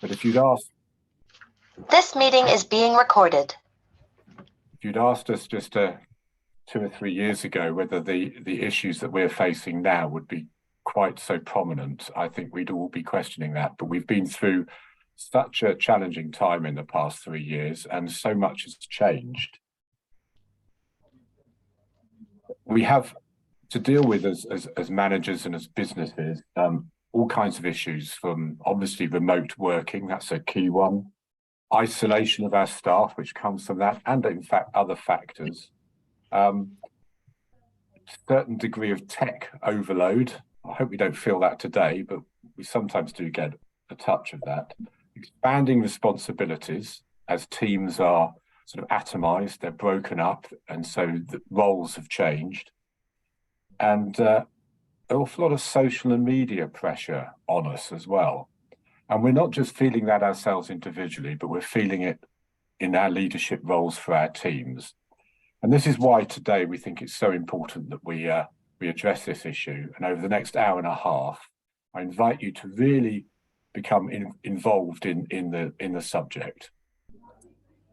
But if you'd asked, This meeting is being recorded. if you'd asked us just 2 or 3 years ago whether the issues that we're facing now would be quite so prominent, I think we'd all be questioning that. But we've been through such a challenging time in the past 3 years, and so much has changed. We have to deal with as managers and as businesses all kinds of issues, from obviously remote working, that's a key one, isolation of our staff, which comes from that, and in fact other factors. Certain degree of tech overload. I hope we don't feel that today, but we sometimes do get a touch of that. Expanding responsibilities as teams are sort of atomized, they're broken up, and so the roles have changed. And an awful lot of social and media pressure on us as well. And we're not just feeling that ourselves individually, but we're feeling it in our leadership roles for our teams. And this is why today we think it's so important that we address this issue. And over the next hour and a half, I invite you to really become involved in the subject.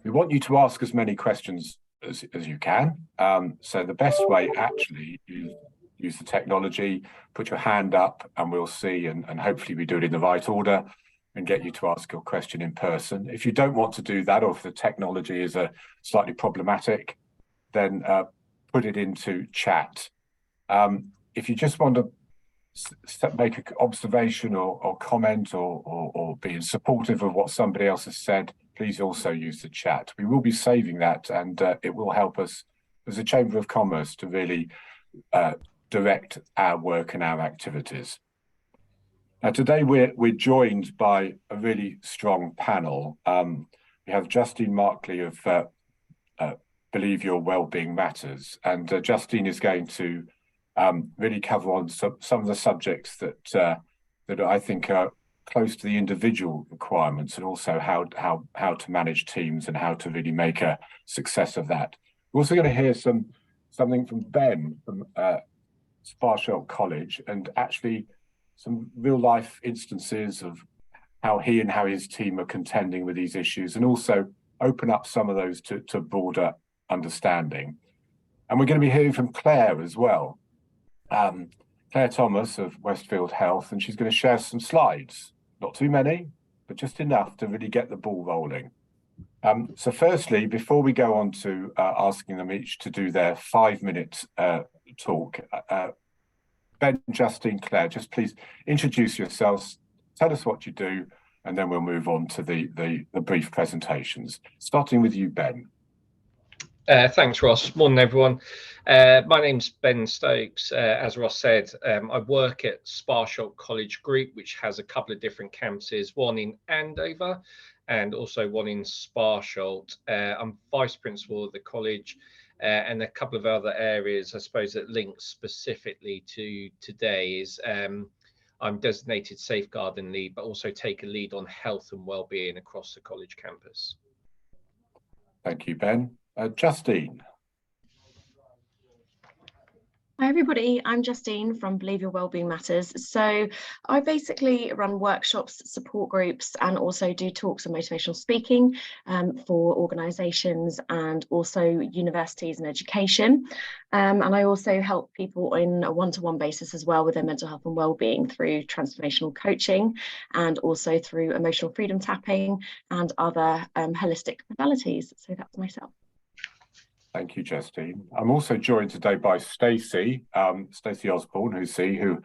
We want you to ask as many questions as you can. So the best way actually is use the technology, put your hand up and we'll see, and hopefully we do it in the right order and get you to ask your question in person. If you don't want to do that, or if the technology is slightly problematic, then put it into chat. If you just want to make an observation or comment or be supportive of what somebody else has said, please also use the chat. We will be saving that, and it will help us as a Chamber of Commerce to really direct our work and our activities. Now, today we're joined by a really strong panel. We have Justine Markley of Believe Your Wellbeing Matters, and Justine is going to really cover on some of the subjects that I think are close to the individual requirements, and also how to manage teams and how to really make a success of that. We're also going to hear something from Ben from Sparsholt College, and actually some real life instances of how he and how his team are contending with these issues, and also open up some of those to broader understanding. And we're going to be hearing from Claire as well, Claire Thomas of Westfield Health, and she's going to share some slides. Not too many, but just enough to really get the ball rolling. So firstly, before we go on to asking them each to do their 5-minute talk, Ben, Justine, Claire, just please introduce yourselves, tell us what you do, and then we'll move on to the brief presentations. Starting with you, Ben. Thanks, Ross. Morning, everyone. My name's Ben Stokes. As Ross said, I work at Sparsholt College Group, which has a couple of different campuses, one in Andover and also one in Sparsholt. I'm vice principal of the college, and a couple of other areas, I suppose, that link specifically to today is I'm designated safeguarding lead, but also take a lead on health and wellbeing across the college campus. Thank you, Ben. Justine. Hi everybody, I'm Justine from Believe Your Wellbeing Matters. So I basically run workshops, support groups, and also do talks on motivational speaking for organisations and also universities and education. And I also help people on a one-to-one basis as well with their mental health and wellbeing through transformational coaching, and also through emotional freedom tapping and other holistic modalities. So that's myself. Thank you, Justine. I'm also joined today by Stacey Osborne, who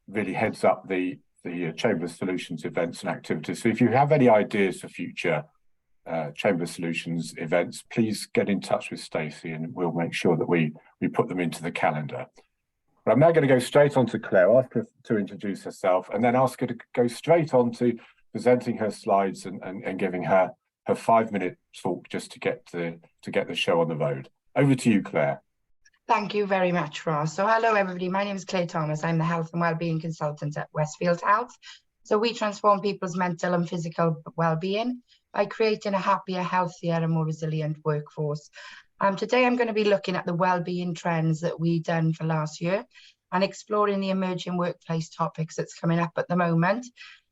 really heads up the Chamber Solutions events and activities. So if you have any ideas for future Chamber Solutions events, please get in touch with Stacey and we'll make sure that we put them into the calendar. But I'm now going to go straight on to Claire, ask her to introduce herself, and then ask her to go straight on to presenting her slides and giving her 5-minute talk just to get the show on the road. Over to you, Claire. Thank you very much, Ross. So hello, everybody. My name is Claire Thomas. I'm the Health and Wellbeing Consultant at Westfield Health. So we transform people's mental and physical well-being by creating a happier, healthier and more resilient workforce. Today I'm going to be looking at the well-being trends that we done for last year and exploring the emerging workplace topics that's coming up at the moment.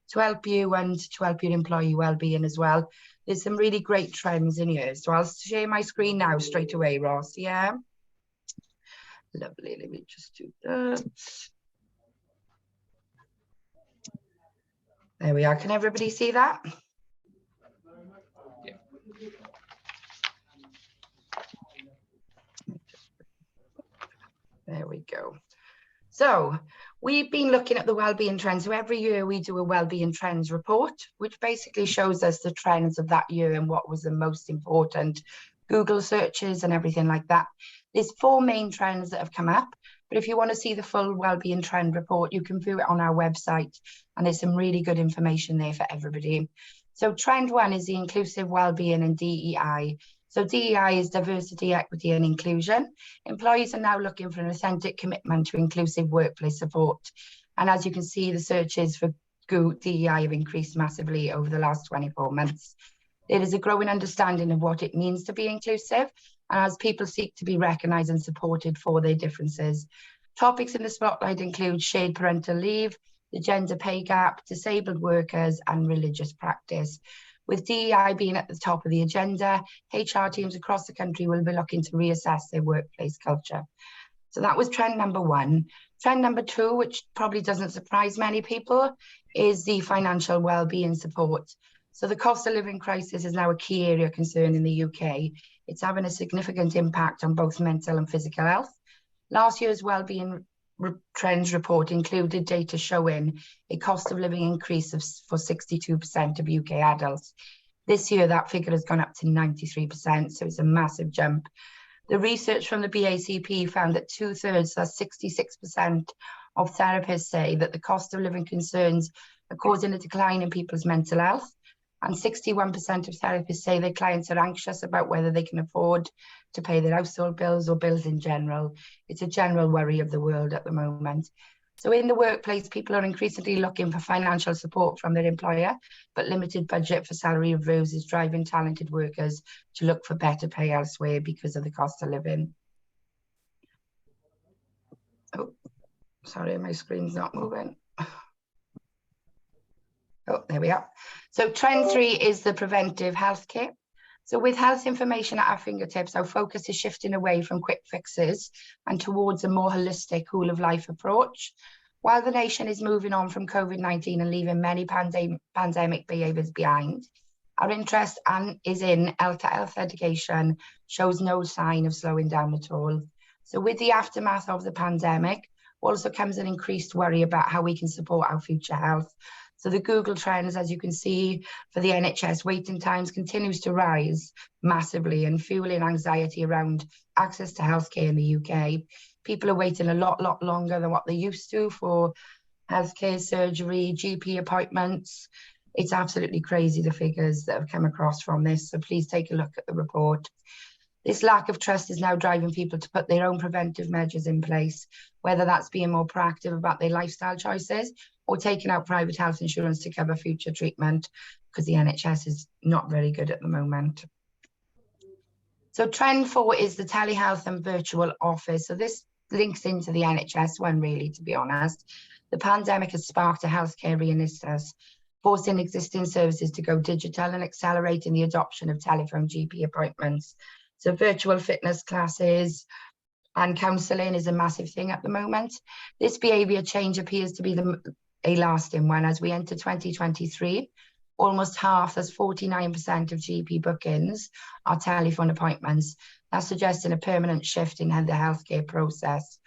to help you and to help your employee well-being as well. There's some really great trends in here. So I'll share my screen now straight away, Ross. Yeah. Lovely. Let me just do that. There we are. Can everybody see that? Yeah. There we go. So we've been looking at the wellbeing trends. So every year we do a wellbeing trends report, which basically shows us the trends of that year and what was the most important Google searches and everything like that. There's 4 main trends that have come up, but if you want to see the full wellbeing trend report, you can view it on our website, and there's some really good information there for everybody. So trend 1 is the inclusive wellbeing and DEI. So DEI is diversity, equity and inclusion. Employees are now looking for an authentic commitment to inclusive workplace support. And as you can see, the searches for DEI have increased massively over the last 24 months. There is a growing understanding of what it means to be inclusive, and as people seek to be recognised and supported for their differences. Topics in the spotlight include shared parental leave, the gender pay gap, disabled workers and religious practice. With DEI being at the top of the agenda, HR teams across the country will be looking to reassess their workplace culture. So that was trend number 1. Trend number 2, which probably doesn't surprise many people, is the financial wellbeing support. So the cost of living crisis is now a key area of concern in the UK. It's having a significant impact on both mental and physical health. Last year's wellbeing trends report included data showing a cost of living increase for 62% of UK adults. This year, that figure has gone up to 93%, so it's a massive jump. The research from the BACP found that 2/3, that's 66% of therapists say that the cost of living concerns are causing a decline in people's mental health. And 61% of therapists say their clients are anxious about whether they can afford to pay their household bills or bills in general. It's a general worry of the world at the moment. So in the workplace, people are increasingly looking for financial support from their employer, but limited budget for salary reviews is driving talented workers to look for better pay elsewhere because of the cost of living. Oh, sorry, my screen's not moving. Oh, there we are. So trend 3 is the preventive healthcare. So with health information at our fingertips, our focus is shifting away from quick fixes and towards a more holistic whole of life approach. While the nation is moving on from COVID-19 and leaving many pandemic behaviours behind, our interest is in health education shows no sign of slowing down at all. So with the aftermath of the pandemic, also comes an increased worry about how we can support our future health. So the Google trends, as you can see, for the NHS waiting times continues to rise massively and fueling anxiety around access to healthcare in the UK. People are waiting a lot longer than what they used to for healthcare, surgery, GP appointments. It's absolutely crazy, the figures that have come across from this. So please take a look at the report. This lack of trust is now driving people to put their own preventive measures in place, whether that's being more proactive about their lifestyle choices or taking out private health insurance to cover future treatment, because the NHS is not very good at the moment. So trend 4 is the telehealth and virtual office. So this links into the NHS one, really, to be honest. The pandemic has sparked a healthcare renaissance, forcing existing services to go digital and accelerating the adoption of telephone GP appointments. So virtual fitness classes and counselling is a massive thing at the moment. This behaviour change appears to be a lasting one as we enter 2023. Almost half, that's 49% of GP bookings are telephone appointments. That's suggesting a permanent shift in the healthcare process.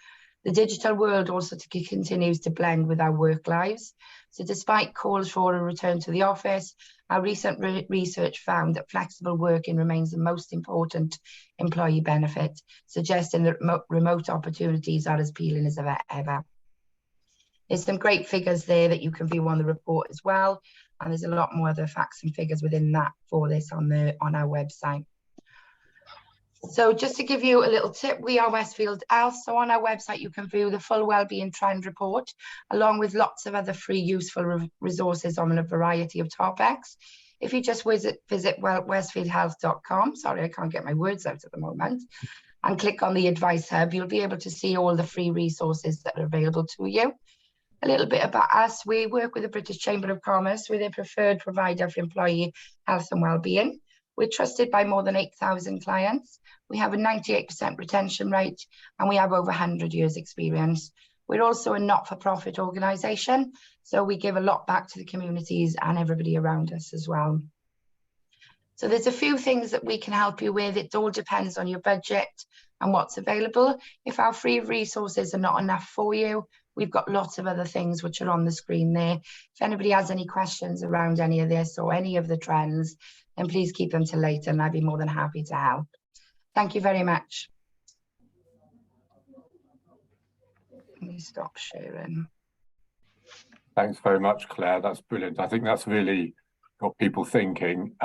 The digital world also continues to blend with our work lives. So despite calls for a return to the office, our recent research found that flexible working remains the most important employee benefit, suggesting that remote opportunities are as appealing as ever. There's some great figures there that you can view on the report as well. And there's a lot more other facts and figures within that for this on our website. So just to give you a little tip, we are Westfield Health. So on our website, you can view the full wellbeing trend report, along with lots of other free useful resources on a variety of topics. If you just visit westfieldhealth.com, sorry, I can't get my words out at the moment, and click on the Advice Hub, you'll be able to see all the free resources that are available to you. A little bit about us. We work with the British Chamber of Commerce. We're their preferred provider for employee health and wellbeing. We're trusted by more than 8,000 clients. We have a 98% retention rate, and we have over 100 years experience. We're also a not-for-profit organisation, so we give a lot back to the communities and everybody around us as well. So there's a few things that we can help you with. It all depends on your budget and what's available. If our free resources are not enough for you, we've got lots of other things which are on the screen there. If anybody has any questions around any of this or any of the trends, then please keep them till later and I'd be more than happy to help. Thank you very much. Let me stop sharing. Thanks very much, Claire. That's brilliant. I think that's really got people thinking.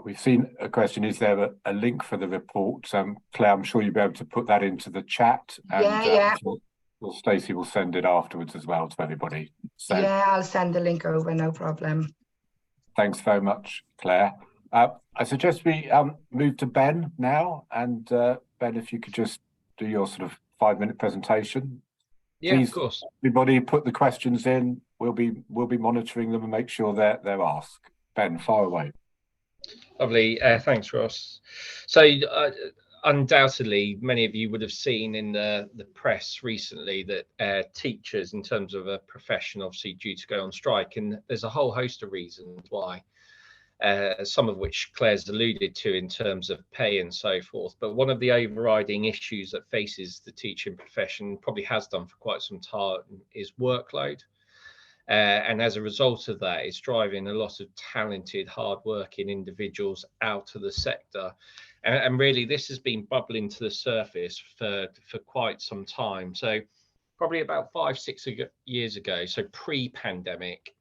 We've seen a question, is there a link for the report? Claire, I'm sure you'll be able to put that into the chat. And, yeah. Well, Stacey will send it afterwards as well to everybody. So, yeah, I'll send the link over, no problem. Thanks very much, Claire. I suggest we move to Ben now. And Ben, if you could just do your sort of 5-minute presentation. Yeah, Please, of course. everybody put the questions in. We'll be monitoring them and make sure they're asked. Ben, fire away. Lovely. Thanks, Ross. So undoubtedly, many of you would have seen in the press recently that teachers, in terms of a profession, obviously due to go on strike, and there's a whole host of reasons why, some of which Claire's alluded to in terms of pay and so forth. But one of the overriding issues that faces the teaching profession, probably has done for quite some time, is workload. And as a result of that, it's driving a lot of talented, hardworking individuals out of the sector. And really, this has been bubbling to the surface for quite some time. So probably about 5-6 years ago, so pre-pandemic,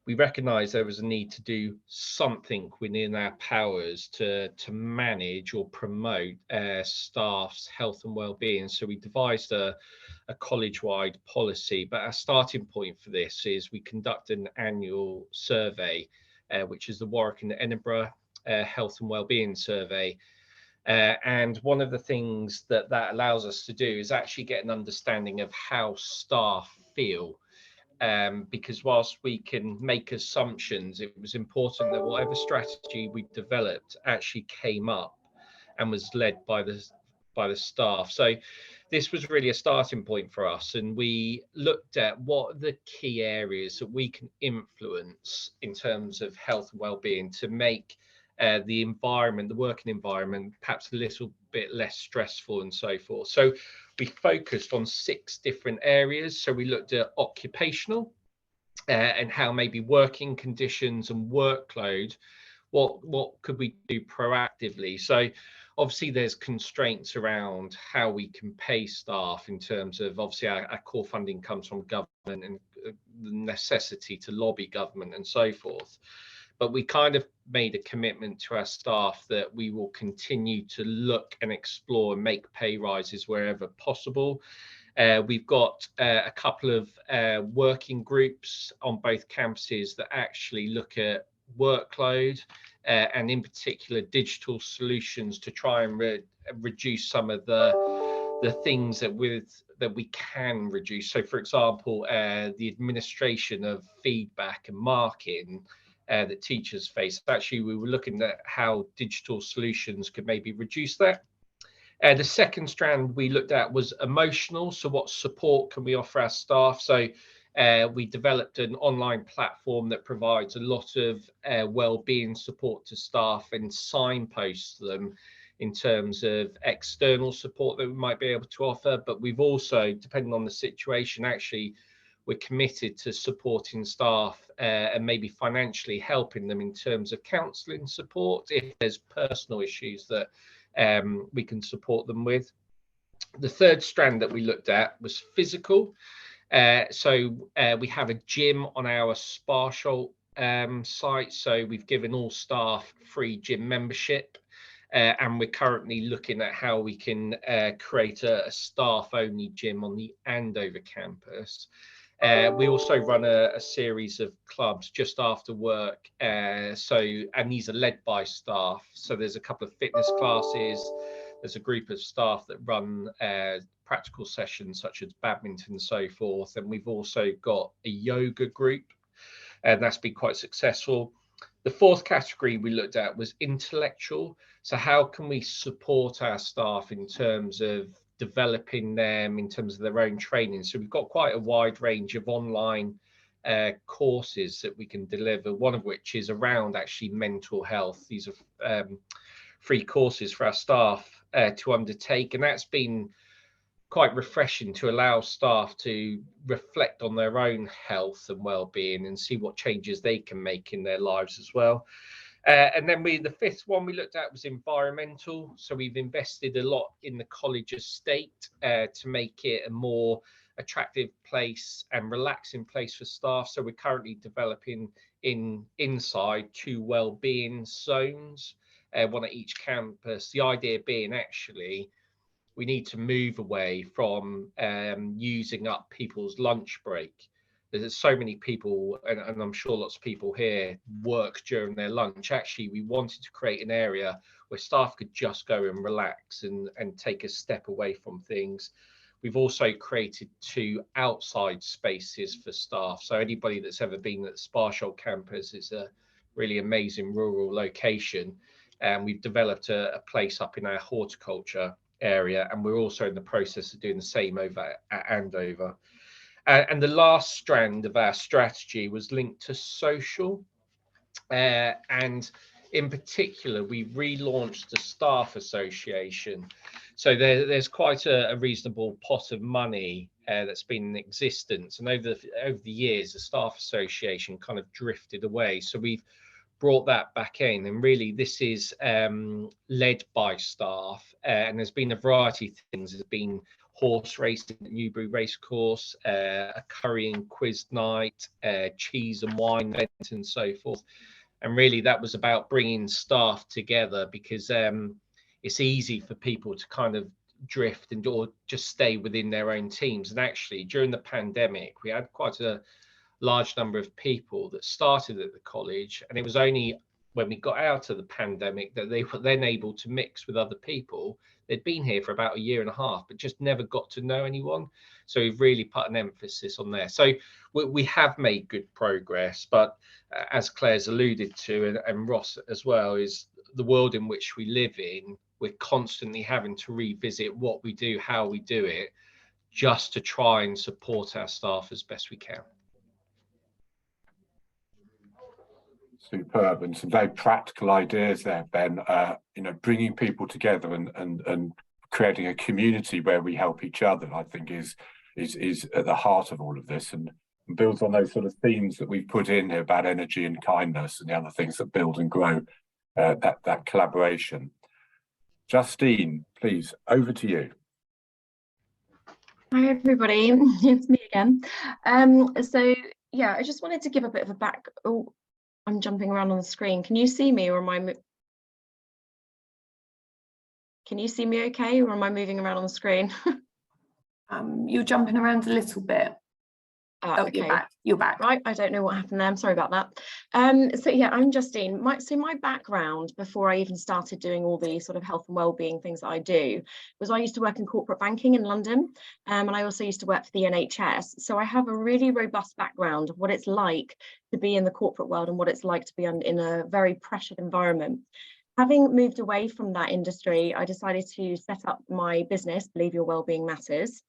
we recognised there was a need to do something within our powers to manage or promote staff's health and well-being. So we devised a college-wide policy, but our starting point for this is we conduct an annual survey, which is the Warwick and Edinburgh Health and Wellbeing Survey. And one of the things that allows us to do is actually get an understanding of how staff feel. Because whilst we can make assumptions, it was important that whatever strategy we developed actually came up and was led by the staff. So this was really a starting point for us, and we looked at what are the key areas that we can influence in terms of health and well-being to make the environment, the working environment, perhaps a little bit less stressful and so forth. So we focused on 6 different areas. So we looked at occupational and how maybe working conditions and workload, what could we do proactively? So obviously there's constraints around how we can pay staff in terms of, obviously our core funding comes from government and the necessity to lobby government and so forth. But we kind of made a commitment to our staff that we will continue to look and explore and make pay rises wherever possible. We've got a couple of working groups on both campuses that actually look at workload and in particular digital solutions to try and reduce some of the things that we can reduce. So for example, the administration of feedback and marking that teachers face. Actually, we were looking at how digital solutions could maybe reduce that. The second strand we looked at was emotional. So what support can we offer our staff? So we developed an online platform that provides a lot of well-being support to staff and signposts them in terms of external support that we might be able to offer. But we've also, depending on the situation, actually, we're committed to supporting staff and maybe financially helping them in terms of counselling support if there's personal issues that we can support them with. The third strand that we looked at was physical. So we have a gym on our Sparsholt site. So we've given all staff free gym membership. And we're currently looking at how we can create a staff-only gym on the Andover campus. We also run a series of clubs just after work, and these are led by staff. So there's a couple of fitness classes. There's a group of staff that run practical sessions such as badminton and so forth. And we've also got a yoga group, and that's been quite successful. The fourth category we looked at was intellectual. So how can we support our staff in terms of developing them in terms of their own training? So we've got quite a wide range of online courses that we can deliver, one of which is around actually mental health. These are free courses for our staff to undertake, and that's been quite refreshing to allow staff to reflect on their own health and well-being and see what changes they can make in their lives as well. And then the fifth one we looked at was environmental. So we've invested a lot in the college estate to make it a more attractive place and relaxing place for staff. So we're currently developing inside 2 well-being zones, one at each campus. The idea being actually we need to move away from using up people's lunch break. There's so many people, and I'm sure lots of people here work during their lunch. Actually, we wanted to create an area where staff could just go and relax and take a step away from things. We've also created 2 outside spaces for staff. So anybody that's ever been at the Sparsholt campus, is a really amazing rural location. And we've developed a place up in our horticulture area, and we're also in the process of doing the same over at Andover. And the last strand of our strategy was linked to social, and in particular we relaunched the staff association. So there's quite a reasonable pot of money that's been in existence, and over the years the staff association kind of drifted away, so we've brought that back in, and really this is led by staff, and there's been a variety of things. There's been horse racing at Newbury Racecourse, a curry and quiz night, cheese and wine event and so forth. And really that was about bringing staff together, because it's easy for people to kind of drift and or just stay within their own teams. And actually during the pandemic we had quite a large number of people that started at the college, and it was only when we got out of the pandemic that they were then able to mix with other people. They'd been here for about 1.5 years, but just never got to know anyone. So we've really put an emphasis on there. So we have made good progress, but as Claire's alluded to, and Ross as well, is the world in which we live in, we're constantly having to revisit what we do, how we do it, just to try and support our staff as best we can. Superb, and some very practical ideas there, Ben. Bringing people together and creating a community where we help each other, I think is at the heart of all of this, and builds on those sort of themes that we've put in here about energy and kindness and the other things that build and grow that collaboration. Justine, please, over to you. Hi everybody, it's me again. So yeah, I just wanted to give a bit of a back. Oh, I'm jumping around on the screen. Can you see me, or am I? Can you see me okay, or am I moving around on the screen? You're jumping around a little bit. Okay. You're back. Right, I don't know what happened there. I'm sorry about that. So yeah, I'm Justine. My background before I even started doing all the sort of health and wellbeing things that I do was I used to work in corporate banking in London, and I also used to work for the NHS. So I have a really robust background of what it's like to be in the corporate world and what it's like to be in a very pressured environment. Having moved away from that industry, I decided to set up my business, Believe Your Wellbeing Matters,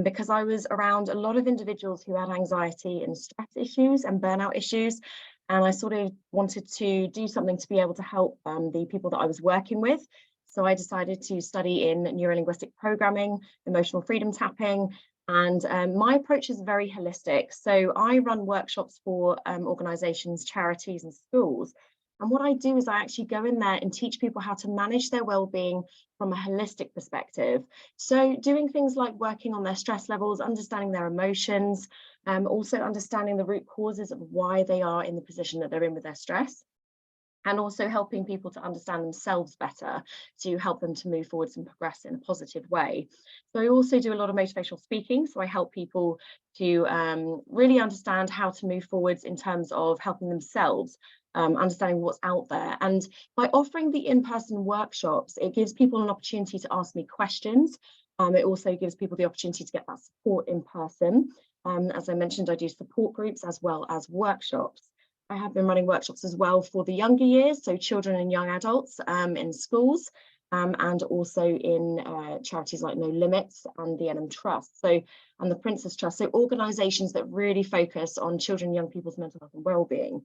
because I was around a lot of individuals who had anxiety and stress issues and burnout issues, and I sort of wanted to do something to be able to help the people that I was working with. So I decided to study in neurolinguistic programming, emotional freedom tapping, and my approach is very holistic. So I run workshops for organisations, charities and schools. And what I do is I actually go in there and teach people how to manage their well-being from a holistic perspective. So doing things like working on their stress levels, understanding their emotions, also understanding the root causes of why they are in the position that they're in with their stress, and also helping people to understand themselves better to help them to move forwards and progress in a positive way. So I also do a lot of motivational speaking. So I help people to really understand how to move forwards in terms of helping themselves, understanding what's out there. And by offering the in-person workshops, it gives people an opportunity to ask me questions. It also gives people the opportunity to get that support in person. As I mentioned, I do support groups as well as workshops. I have been running workshops as well for the younger years, so children and young adults in schools, and also in charities like No Limits and the NM Trust, and the Princess Trust, so organisations that really focus on children and young people's mental health and wellbeing.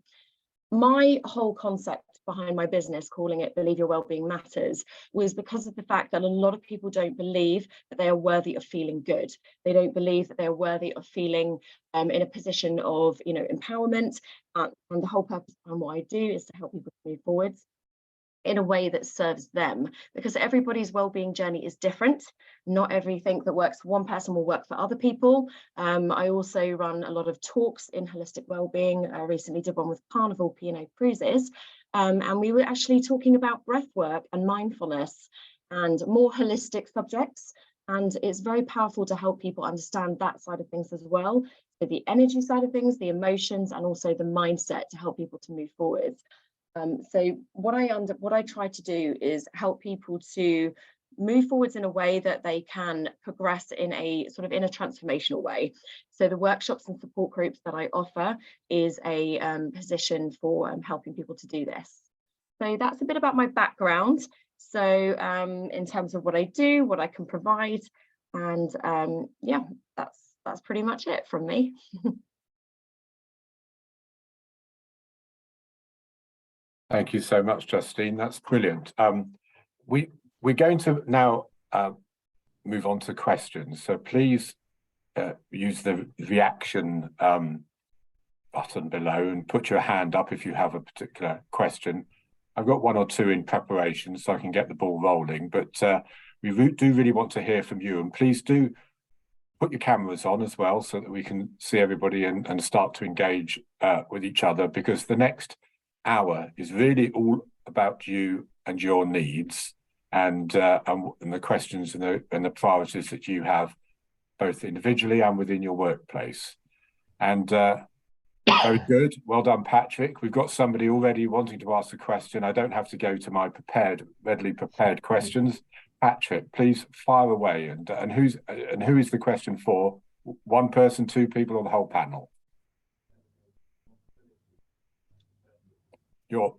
My whole concept behind my business, calling it Believe Your Wellbeing Matters, was because of the fact that a lot of people don't believe that they are worthy of feeling good. They don't believe that they're worthy of feeling in a position of, empowerment. And the whole purpose behind what I do is to help people move forwards in a way that serves them, because everybody's well-being journey is different. Not everything that works for one person will work for other people. I also run a lot of talks in holistic well-being. I recently did one with Carnival P&O Cruises, and we were actually talking about breath work and mindfulness and more holistic subjects. And it's very powerful to help people understand that side of things as well. So the energy side of things, the emotions, and also the mindset to help people to move forward. So what I try to do is help people to move forwards in a way that they can progress in a transformational way. So the workshops and support groups that I offer is a position for helping people to do this. So that's a bit about my background. So in terms of what I do, what I can provide, and yeah, that's pretty much it from me. Thank you so much, Justine. That's brilliant. We're going to now move on to questions. So please use the reaction button below and put your hand up if you have a particular question. I've got one or two in preparation so I can get the ball rolling, but we do really want to hear from you, and please do put your cameras on as well so that we can see everybody and start to engage with each other, because the next hour is really all about you and your needs and the questions and the priorities that you have, both individually and within your workplace. And very good, well done, Patrick. We've got somebody already wanting to ask a question. I don't have to go to my readily prepared questions. Patrick, please fire away. And who is the question for? One person, two people, or the whole panel? Your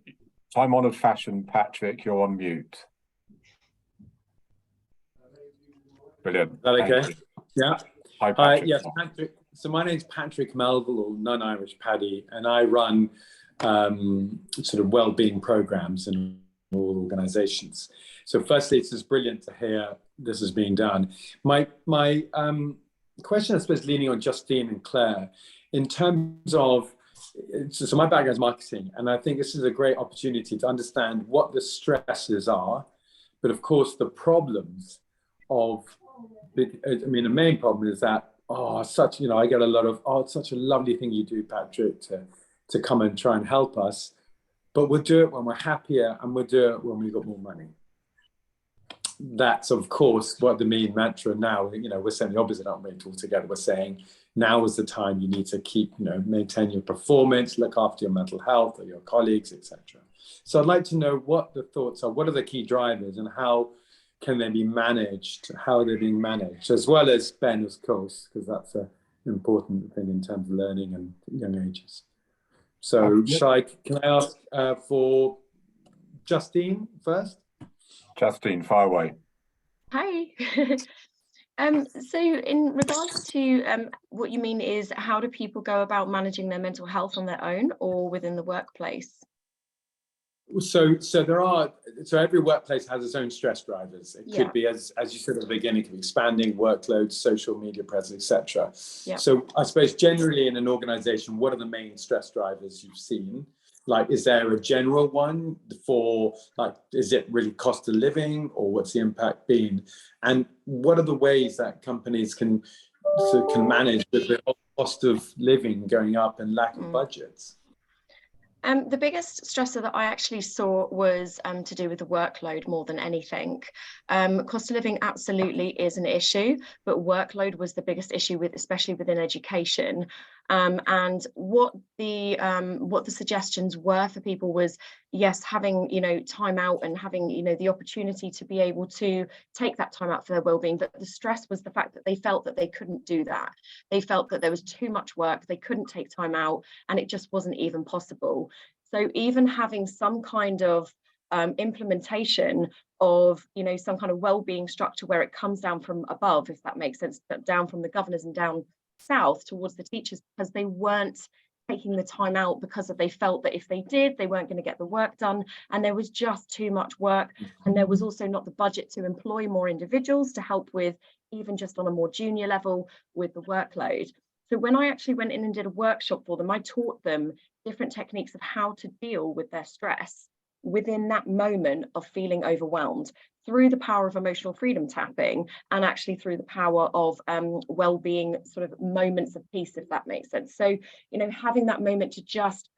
time-honoured fashion, Patrick, you're on mute. Brilliant. Is that okay? Yeah. Hi, Patrick. Yes, Patrick. So my name's Patrick Melville, or non-Irish Paddy, and I run sort of well-being programs in all organisations. So firstly, it's just brilliant to hear this is being done. My question, I suppose, leaning on Justine and Claire, in terms of, so my background is marketing, and I think this is a great opportunity to understand what the stresses are, but of course the problems of, I mean, the main problem is that, I get a lot of, it's such a lovely thing you do, Patrick, to come and try and help us, but we'll do it when we're happier, and we'll do it when we've got more money. That's, of course, what the main mantra now, we're saying the opposite, aren't we, altogether. We're saying now is the time you need to keep, maintain your performance, look after your mental health or your colleagues, etc. So I'd like to know what the thoughts are, what are the key drivers, and how can they be managed, how are they being managed, as well as Ben, of course, because that's an important thing in terms of learning and young ages. So can I ask for Justine first? Justine, fire away. Hi. So in regards to what you mean is, how do people go about managing their mental health on their own or within the workplace? So every workplace has its own stress drivers. It could be, as you said at the beginning, it could be expanding workloads, social media presence, etc. So I suppose generally in an organization, what are the main stress drivers you've seen? Like, is there a general one for, like, is it really cost of living, or what's the impact been? And what are the ways that companies can manage with the cost of living going up and lack of budgets? The biggest stressor that I actually saw was to do with the workload more than anything. Cost of living absolutely is an issue, but workload was the biggest issue, especially within education. And what the suggestions were for people was, yes, having, you know, time out and having, you know, the opportunity to be able to take that time out for their well-being. But the stress was the fact that they felt that they couldn't do that. They felt that there was too much work, they couldn't take time out, and it just wasn't even possible. So even having some kind of implementation of, you know, some kind of well-being structure where it comes down from above, if that makes sense, but down from the governors and down south towards the teachers, because they weren't taking the time out because they felt that if they did, they weren't going to get the work done, and there was just too much work. And there was also not the budget to employ more individuals to help with, even just on a more junior level, with the workload. So when I actually went in and did a workshop for them, I taught them different techniques of how to deal with their stress within that moment of feeling overwhelmed, through the power of emotional freedom tapping, and actually through the power of well-being sort of moments of peace, if that makes sense. So, you know, having that moment to just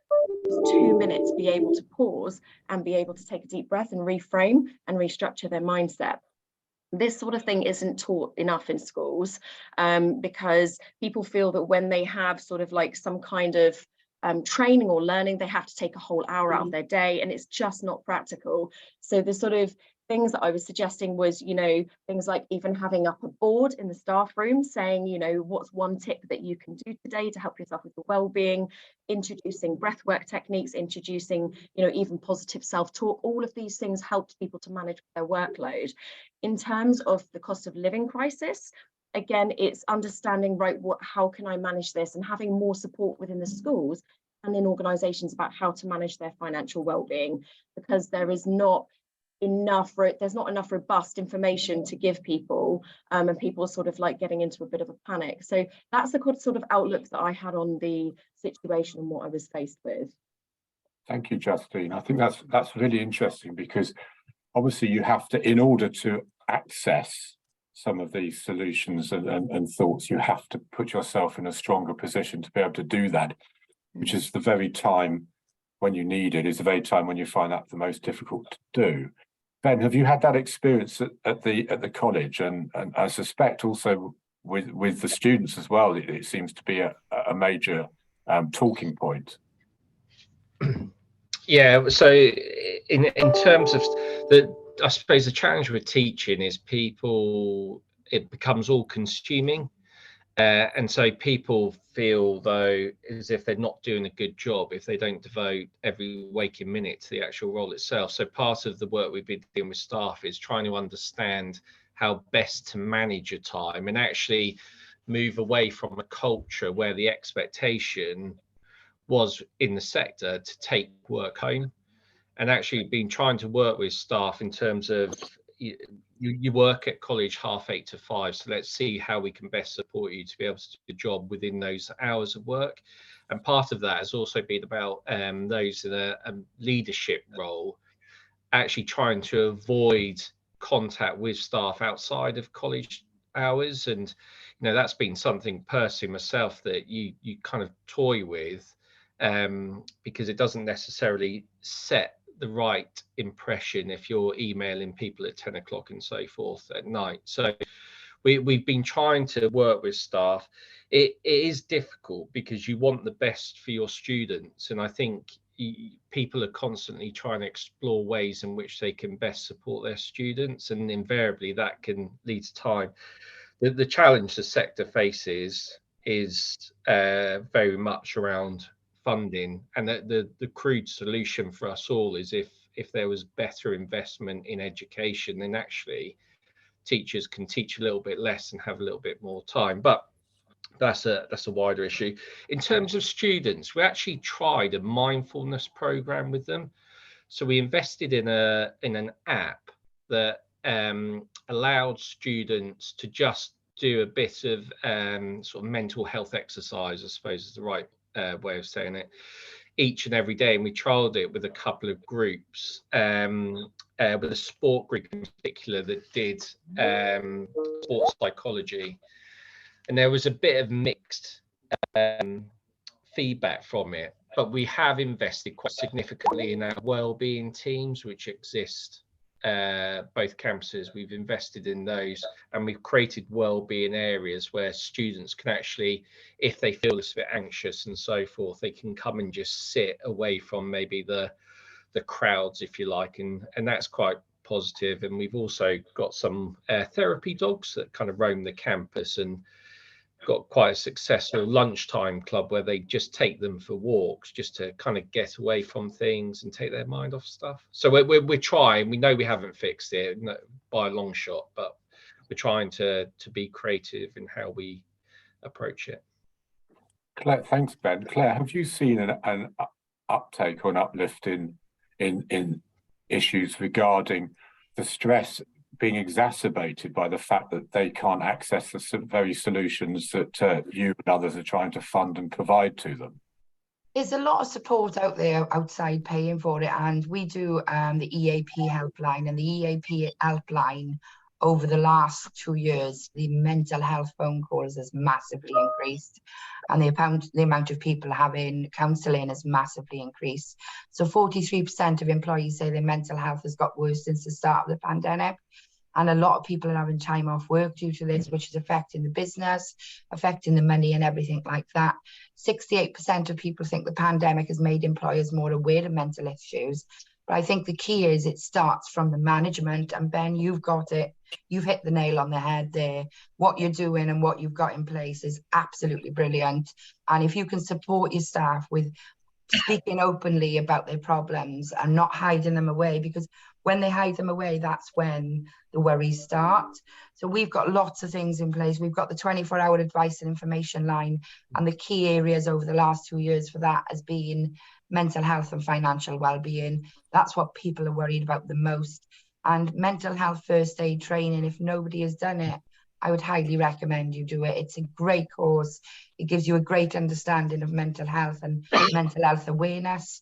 2 minutes be able to pause and be able to take a deep breath and reframe and restructure their mindset. This sort of thing isn't taught enough in schools, because people feel that when they have sort of like some kind of training or learning, they have to take a whole hour out of their day, and it's just not practical. So the sort of things that I was suggesting was, you know, things like even having up a board in the staff room saying, you know, what's one tip that you can do today to help yourself with your well-being, introducing breathwork techniques, introducing, you know, even positive self-talk. All of these things helped people to manage their workload. In terms of the cost of living crisis, again, it's understanding, right, how can I manage this, and having more support within the schools and in organisations about how to manage their financial well-being, because there's not enough robust information to give people, and people are sort of like getting into a bit of a panic. So that's the sort of outlook that I had on the situation and what I was faced with. Thank you, Justine. I think that's really interesting, because obviously you have to, in order to access some of these solutions and thoughts, you have to put yourself in a stronger position to be able to do that, which is the very time when you need it, is the very time when you find that the most difficult to do. Ben, have you had that experience at the college, and I suspect also with the students as well? It seems to be a major talking point. Yeah, so in terms of I suppose the challenge with teaching is it becomes all consuming. And so people feel, though, as if they're not doing a good job if they don't devote every waking minute to the actual role itself. So part of the work we've been doing with staff is trying to understand how best to manage your time and actually move away from a culture where the expectation was in the sector to take work home, and actually been trying to work with staff in terms of you work at college 8:30 to 5, so let's see how we can best support you to be able to do the job within those hours of work. And part of that has also been about those in a leadership role actually trying to avoid contact with staff outside of college hours. And you know, that's been something personally myself that you kind of toy with, because it doesn't necessarily set the right impression if you're emailing people at 10 o'clock and so forth at night. So we've been trying to work with staff. It is difficult because you want the best for your students, and I think people are constantly trying to explore ways in which they can best support their students, and invariably that can lead to time. The challenge the sector faces is very much around funding, and the crude solution for us all is if there was better investment in education, then actually teachers can teach a little bit less and have a little bit more time. But that's a wider issue. In terms of students, we actually tried a mindfulness program with them. So we invested in an app that allowed students to just do a bit of sort of mental health exercise, I suppose is the right way of saying it, each and every day. And we trialed it with a couple of groups, with a sport group in particular that did sports psychology. And there was a bit of mixed feedback from it, but we have invested quite significantly in our wellbeing teams, which exist both campuses. We've invested in those, and we've created wellbeing areas where students can actually, if they feel a bit anxious and so forth, they can come and just sit away from maybe the crowds, if you like, and that's quite positive. And we've also got some therapy dogs that kind of roam the campus, and got quite a successful lunchtime club where they just take them for walks just to kind of get away from things and take their mind off stuff. So we're trying. We know we haven't fixed it by a long shot, but we're trying to be creative in how we approach it. Claire, thanks, Ben. Claire, have you seen an uptake or an uplift in issues regarding the stress being exacerbated by the fact that they can't access the very solutions that you and others are trying to fund and provide to them? There's a lot of support out there outside paying for it, and we do the EAP helpline, and the EAP helpline over the last 2 years, the mental health phone calls has massively increased, and the amount of people having counselling has massively increased. So 43% of employees say their mental health has got worse since the start of the pandemic. And a lot of people are having time off work due to this, which is affecting the business, affecting the money and everything like that. 68% of people think the pandemic has made employers more aware of mental issues. But I think the key is it starts from the management. And Ben, you've got it. You've hit the nail on the head there. What you're doing and what you've got in place is absolutely brilliant. And if you can support your staff with speaking openly about their problems and not hiding them away, because when they hide them away, that's when the worries start. So we've got lots of things in place. We've got the 24-hour advice and information line, and the key areas over the last 2 years for that has been mental health and financial well-being. That's what people are worried about the most. And mental health first aid training, if nobody has done it, I would highly recommend you do it. It's a great course. It gives you a great understanding of mental health and mental health awareness.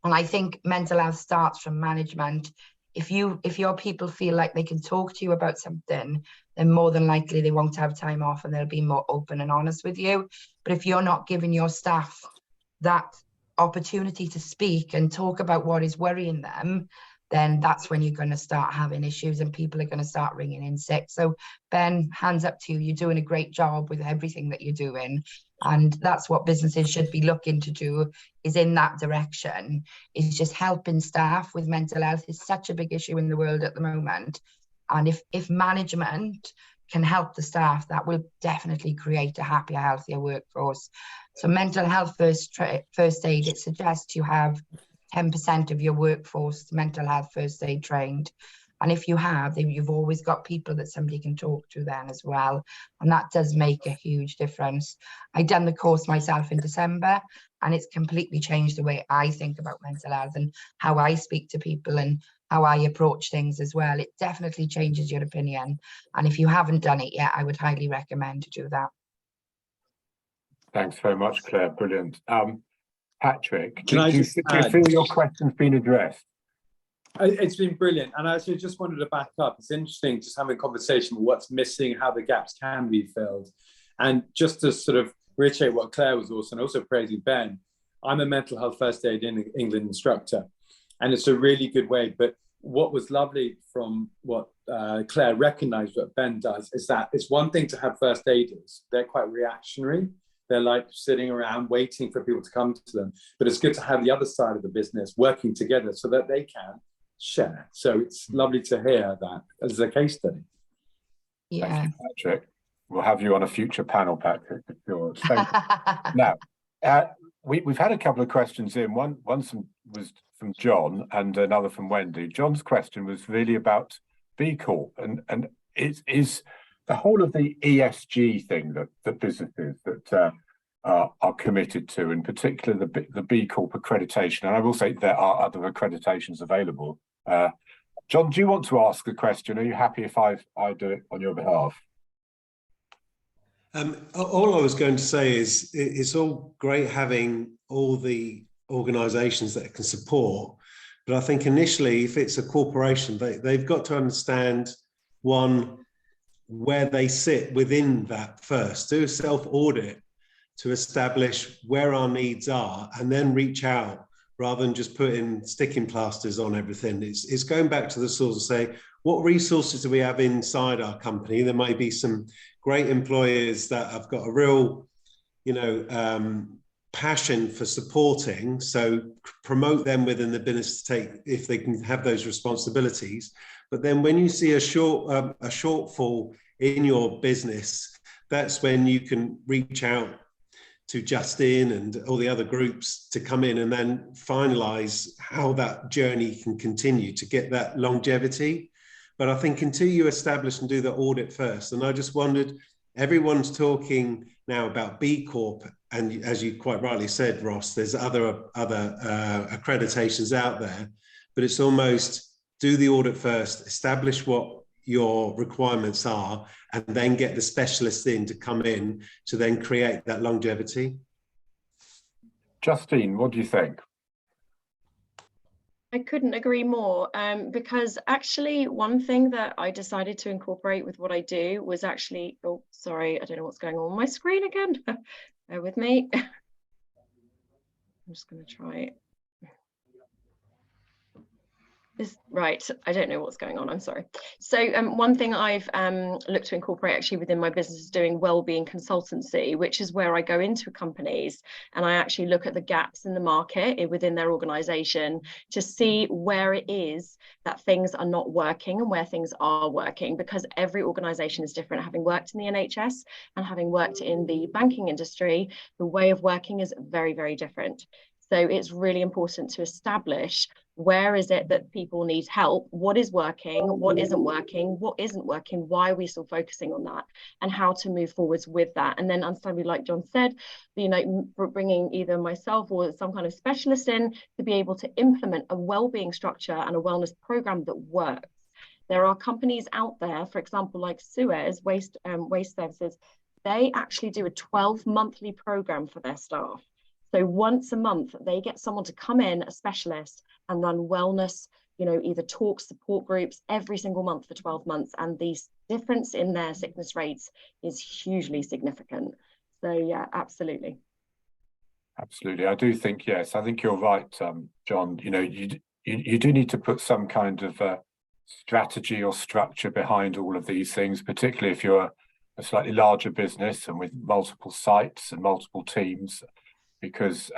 And I think mental health starts from management. If your people feel like they can talk to you about something, then more than likely they won't have time off and they'll be more open and honest with you. But if you're not giving your staff that opportunity to speak and talk about what is worrying them, then that's when you're going to start having issues and people are going to start ringing in sick. So Ben, hands up to you. You're doing a great job with everything that you're doing. And that's what businesses should be looking to do, is in that direction, is just helping staff with mental health. Is such a big issue in the world at the moment. And if management can help the staff, that will definitely create a happier, healthier workforce. So mental health first aid, it suggests you have 10% of your workforce mental health first aid trained. And if you have, you've always got people that somebody can talk to then as well. And that does make a huge difference. I done the course myself in December, and it's completely changed the way I think about mental health and how I speak to people and how I approach things as well. It definitely changes your opinion. And if you haven't done it yet, I would highly recommend to do that. Thanks very much, Claire. Brilliant. Patrick, Can I just do you feel your question's been addressed? It's been brilliant. And I actually just wanted to back up. It's interesting just having a conversation with what's missing, how the gaps can be filled. And just to sort of reiterate what Claire was also praising Ben, I'm a mental health first aid in England instructor, and it's a really good way. But what was lovely from what Claire recognized what Ben does is that it's one thing to have first aiders. They're quite reactionary. They're like sitting around waiting for people to come to them. But it's good to have the other side of the business working together so that they can share. So it's lovely to hear that as a case study. Yeah. Thank you, Patrick. We'll have you on a future panel, Patrick, if you're safe. Now, we've had a couple of questions in. One was from John and another from Wendy. John's question was really about B Corp, and is the whole of the ESG thing that businesses that are committed to, in particular the B Corp accreditation. And I will say there are other accreditations available. John, do you want to ask the question? Are you happy if I do it on your behalf? All I was going to say is it's all great having all the organisations that can support, but I think initially, if it's a corporation, they've got to understand, one, where they sit within that first, do a self-audit to establish where our needs are, and then reach out rather than just putting sticking plasters on everything. It's going back to the source of say, what resources do we have inside our company? There might be some great employers that have got a real, passion for supporting, so promote them within the business to take if they can have those responsibilities. But then when you see a shortfall in your business, that's when you can reach out to Justin and all the other groups to come in and then finalize how that journey can continue to get that longevity. But I think until you establish and do the audit first, and I just wondered, everyone's talking now about B Corp, and as you quite rightly said, Ross, there's other accreditations out there, but it's almost do the audit first, establish what your requirements are, and then get the specialists in to come in to then create that longevity. Justine, what do you think? I couldn't agree more, because actually one thing that I decided to incorporate with what I do was actually, oh, sorry, I don't know what's going on my screen again. Bear with me. I'm just going to try it. Right, I don't know what's going on, I'm sorry. So one thing I've looked to incorporate actually within my business is doing wellbeing consultancy, which is where I go into companies and I actually look at the gaps in the market within their organization to see where it is that things are not working and where things are working, because every organization is different. Having worked in the NHS and having worked in the banking industry, the way of working is very, very different. So it's really important to establish where is it that people need help, what is working, what isn't working, why are we still focusing on that, and how to move forwards with that. And then understandably, like John said, bringing either myself or some kind of specialist in to be able to implement a wellbeing structure and a wellness program that works. There are companies out there, for example, like Suez Waste Services, they actually do a 12-monthly program for their staff. So once a month, they get someone to come in, a specialist, and run wellness, either talks, support groups every single month for 12 months. And the difference in their sickness rates is hugely significant. So yeah, absolutely. Absolutely. I do think, yes, I think you're right, John. You do need to put some kind of strategy or structure behind all of these things, particularly if you're a slightly larger business and with multiple sites and multiple teams, because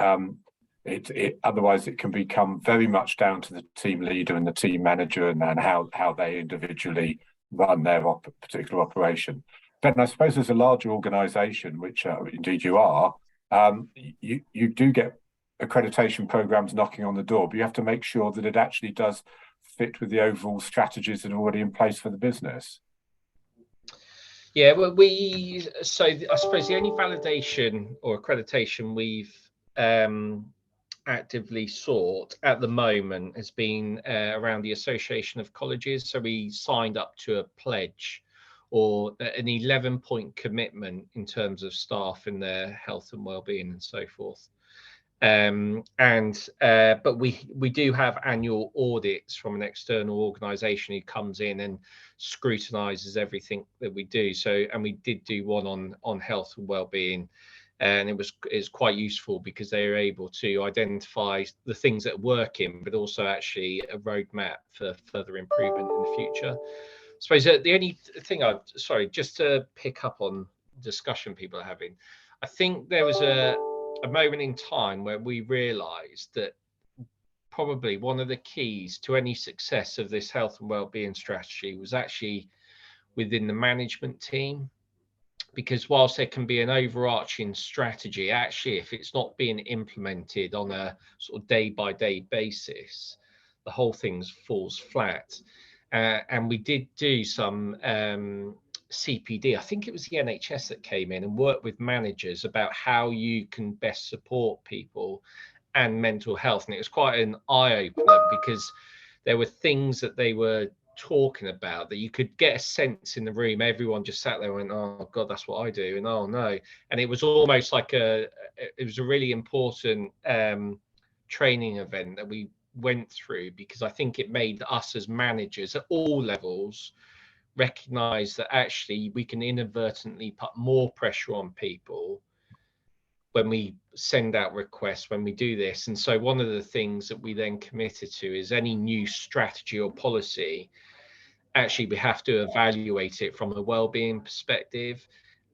otherwise it can become very much down to the team leader and the team manager and how they individually run their particular operation. But I suppose as a larger organisation, which indeed you are, you do get accreditation programs knocking on the door, but you have to make sure that it actually does fit with the overall strategies that are already in place for the business. Yeah, well, so I suppose the only validation or accreditation we've actively sought at the moment has been around the Association of Colleges. So we signed up to a pledge or an 11-point commitment in terms of staff in their health and well-being and so forth. But we do have annual audits from an external organisation who comes in and scrutinises everything that we do. And we did do one on health and well-being, and it's quite useful because they are able to identify the things that are working, but also actually a roadmap for further improvement in the future. I suppose the only thing just to pick up on discussion people are having, I think there was a moment in time where we realized that probably one of the keys to any success of this health and well-being strategy was actually within the management team, because whilst there can be an overarching strategy, actually if it's not being implemented on a sort of day-by-day basis, the whole thing falls flat. And we did do some CPD, I think it was the NHS that came in and worked with managers about how you can best support people and mental health. And it was quite an eye-opener because there were things that they were talking about that you could get a sense in the room. Everyone just sat there and went, oh God, that's what I do. And oh no. And it was almost like it was a really important training event that we went through, because I think it made us as managers at all levels recognize that actually we can inadvertently put more pressure on people when we send out requests, when we do this. And so one of the things that we then committed to is any new strategy or policy, actually we have to evaluate it from a wellbeing perspective.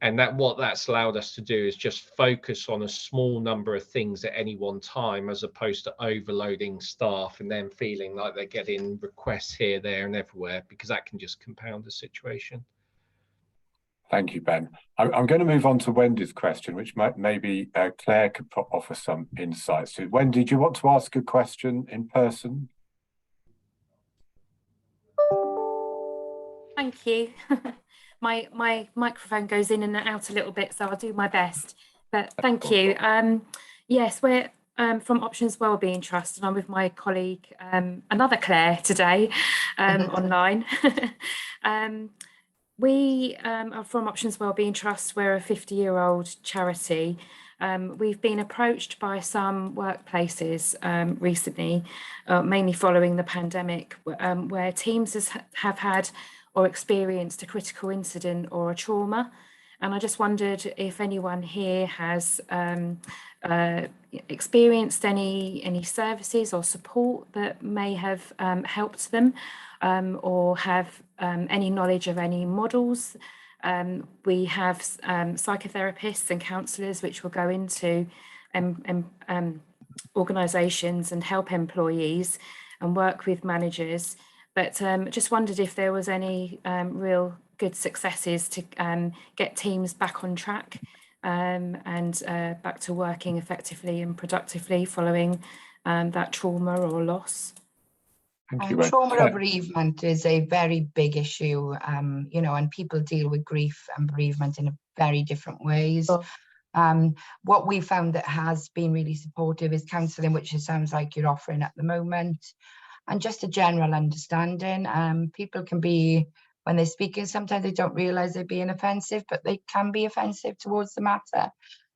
And what that's allowed us to do is just focus on a small number of things at any one time, as opposed to overloading staff and then feeling like they're getting requests here, there and everywhere, because that can just compound the situation. Thank you, Ben. I'm going to move on to Wendy's question, which maybe Claire could offer some insights to. Wendy, do you want to ask a question in person? Thank you. My microphone goes in and out a little bit, so I'll do my best. But thank you. Yes, we're from Options Wellbeing Trust, and I'm with my colleague, another Claire today, online. We are from Options Wellbeing Trust. We're a 50-year-old charity. We've been approached by some workplaces recently, mainly following the pandemic, where teams have had or experienced a critical incident or a trauma. And I just wondered if anyone here has experienced any services or support that may have helped them, or have any knowledge of any models. We have psychotherapists and counsellors which will go into organisations and help employees and work with managers. But just wondered if there was any real good successes to get teams back on track and back to working effectively and productively following that trauma or loss. Thank you, Trauma or bereavement is a very big issue, you know, and people deal with grief and bereavement in very different ways. Sure. What we found that has been really supportive is counselling, which it sounds like you're offering at the moment, and just a general understanding. People can be, when they're speaking, sometimes they don't realise they're being offensive, but they can be offensive towards the matter.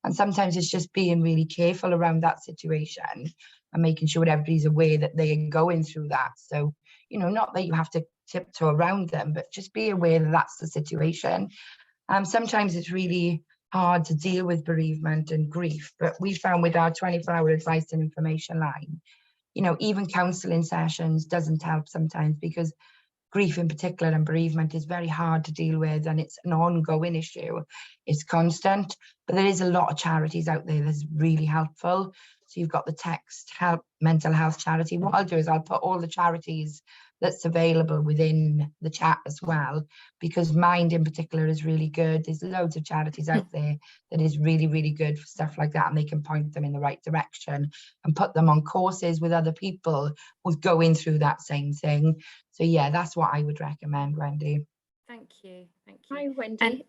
And sometimes it's just being really careful around that situation and making sure everybody's aware that they're going through that. So, you know, not that you have to tiptoe around them, but just be aware that that's the situation. Sometimes it's really hard to deal with bereavement and grief, but we found with our 24-hour advice and information line, you know, even counselling sessions doesn't help sometimes, because grief in particular and bereavement is very hard to deal with, and it's an ongoing issue. It's constant, but there is a lot of charities out there that's really helpful. So you've got the Text Help Mental Health Charity. What I'll do is I'll put all the charities that's available within the chat as well, because Mind in particular is really good. There's loads of charities out there that is really, really good for stuff like that, and they can point them in the right direction and put them on courses with other people who's going through that same thing. So yeah, that's what I would recommend, Wendy. Thank you. Thank you. Hi, Wendy.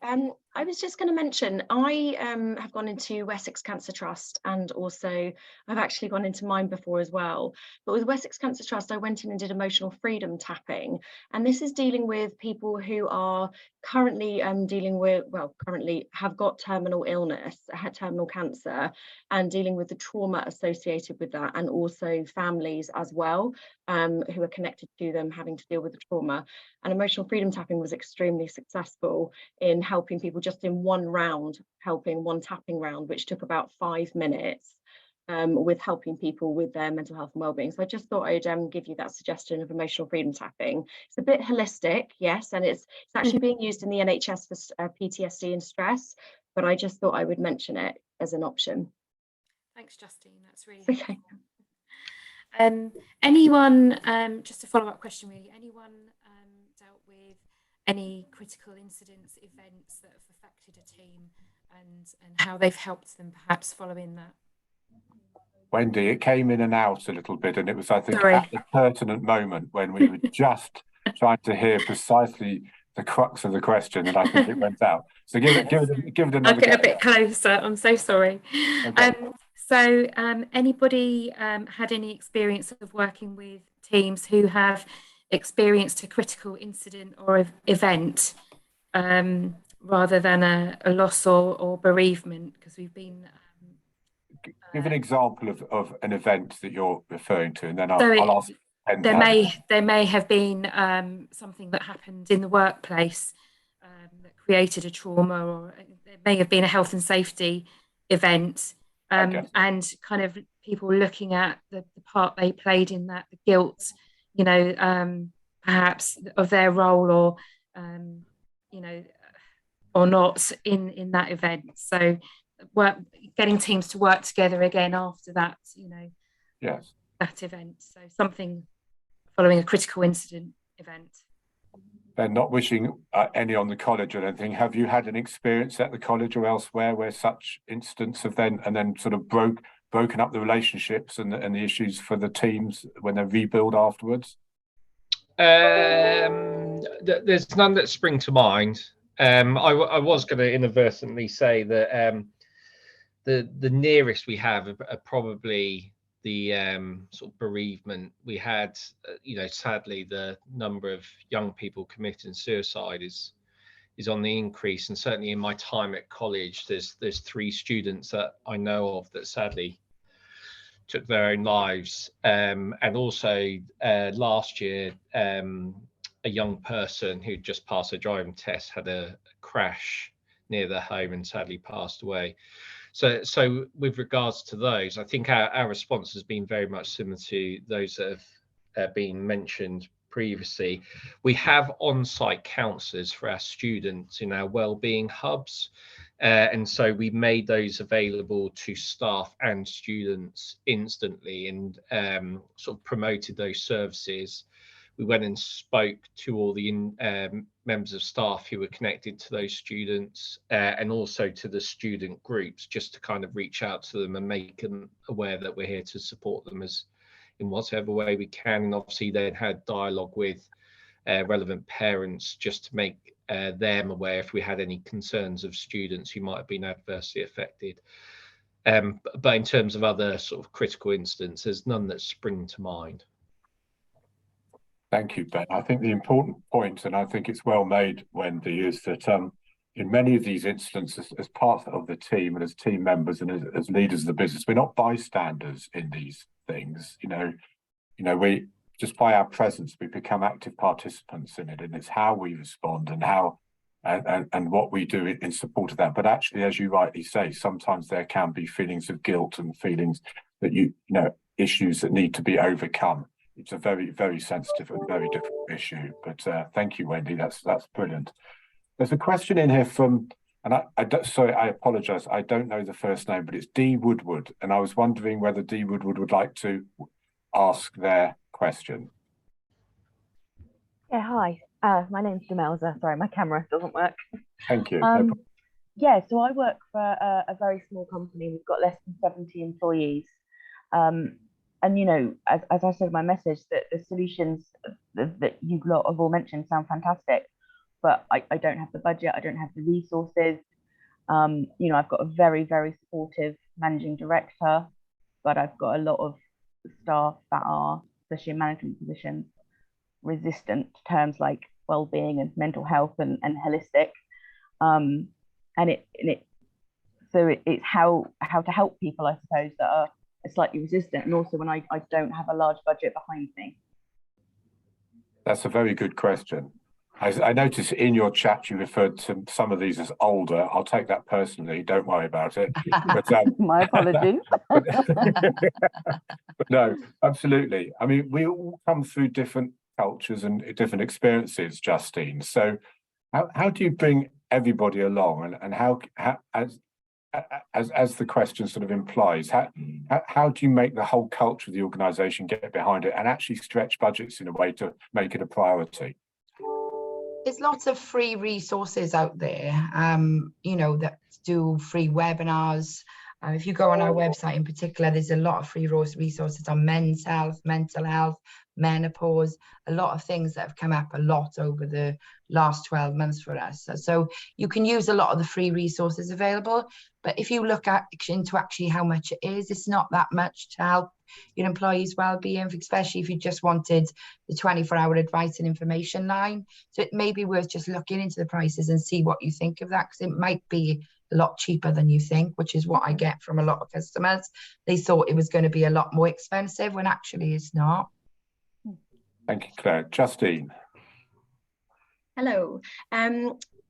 I was just going to mention, I have gone into Wessex Cancer Trust, and also I've actually gone into mine before as well. But with Wessex Cancer Trust, I went in and did emotional freedom tapping. And this is dealing with people who are currently currently have got terminal illness, had terminal cancer, and dealing with the trauma associated with that, and also families as well, who are connected to them having to deal with the trauma. And emotional freedom tapping was extremely successful in helping people just in one tapping round, which took about 5 minutes, with helping people with their mental health and wellbeing. So I just thought I'd give you that suggestion of emotional freedom tapping. It's a bit holistic, yes, and it's actually being used in the NHS for PTSD and stress, but I just thought I would mention it as an option. Thanks, Justine. That's really okay. Anyone, just a follow-up question really, anyone dealt with any critical incidents, events that have affected a team, and how they've helped them perhaps following that? Wendy, it came in and out a little bit, and it was, I think, at the pertinent moment when we were just trying to hear precisely the crux of the question, and I think it went out. So give it another. I'll get a bit closer. I'm so sorry. Okay. So anybody had any experience of working with teams who have experienced a critical incident or event, rather than a loss or bereavement? Because we've been... Give an example of an event that you're referring to, and then I'll ask. There may have been something that happened in the workplace that created a trauma, or there may have been a health and safety event and kind of people looking at the part they played in that, the guilt, you know, perhaps of their role, or you know, or not in that event. So getting teams to work together again after that, you know, yes, that event. So something following a critical incident event. And not wishing any on the college or anything, have you had an experience at the college or elsewhere where such incidents have then sort of broken up the relationships and the issues for the teams when they rebuild afterwards? There's none that spring to mind. I was going to inadvertently say that the nearest we have are probably the sort of bereavement. We had, you know, sadly, the number of young people committing suicide is on the increase, and certainly in my time at college, there's 3 students that I know of that sadly took their own lives, and also last year, a young person who just passed a driving test had a crash near their home and sadly passed away. So with regards to those, I think our response has been very much similar to those that have been mentioned previously. We have on-site counsellors for our students in our wellbeing hubs, and so we made those available to staff and students instantly, and sort of promoted those services. We went and spoke to all the members of staff who were connected to those students, and also to the student groups, just to kind of reach out to them and make them aware that we're here to support them as in whatever way we can. And obviously then had dialogue with relevant parents just to make them aware if we had any concerns of students who might have been adversely affected. But in terms of other sort of critical incidents, there's none that spring to mind. Thank you, Ben. I think the important point, and I think it's well made, Wendy, is that in many of these instances, as part of the team and as team members and as leaders of the business, we're not bystanders in these things. You know, we just by our presence, we become active participants in it, and it's how we respond and how and what we do in support of that. But actually, as you rightly say, sometimes there can be feelings of guilt and feelings that you know, issues that need to be overcome. It's a very, very sensitive and very difficult issue. But thank you, Wendy. That's brilliant. There's a question in here from, and sorry, I apologise. I don't know the first name, but it's D Woodward, and I was wondering whether D Woodward would like to ask their question. Yeah, hi. My name's Jamelza. Sorry, my camera doesn't work. Thank you. Yeah, so I work for a very small company. We've got less than 70 employees. And, you know, as I said in my message, that the solutions that you lot have all mentioned sound fantastic, but I don't have the budget, I don't have the resources. You know, I've got a very, very supportive managing director, but I've got a lot of staff that are, especially in management positions, resistant to terms like well-being and mental health and holistic. So it's how to help people, I suppose, that are slightly resistant, and also when I don't have a large budget behind me. That's a very good question. I noticed in your chat you referred to some of these as older. I'll take that personally, don't worry about it. But, my apologies. But no, absolutely. I mean, we all come through different cultures and different experiences, Justine. So how do you bring everybody along, and how as the question sort of implies, how do you make the whole culture of the organisation get behind it and actually stretch budgets in a way to make it a priority? There's lots of free resources out there, you know, that do free webinars. If you go on our website in particular, there's a lot of free resources on men's health, mental health, menopause, a lot of things that have come up a lot over the last 12 months for us. So you can use a lot of the free resources available, but if you look into actually how much it is, it's not that much to help your employees' well-being, especially if you just wanted the 24-hour advice and information line. So it may be worth just looking into the prices and see what you think of that, because it might be a lot cheaper than you think, which is what I get from a lot of customers. They thought it was going to be a lot more expensive when actually it's not. Thank you, Claire. Justine. Hello.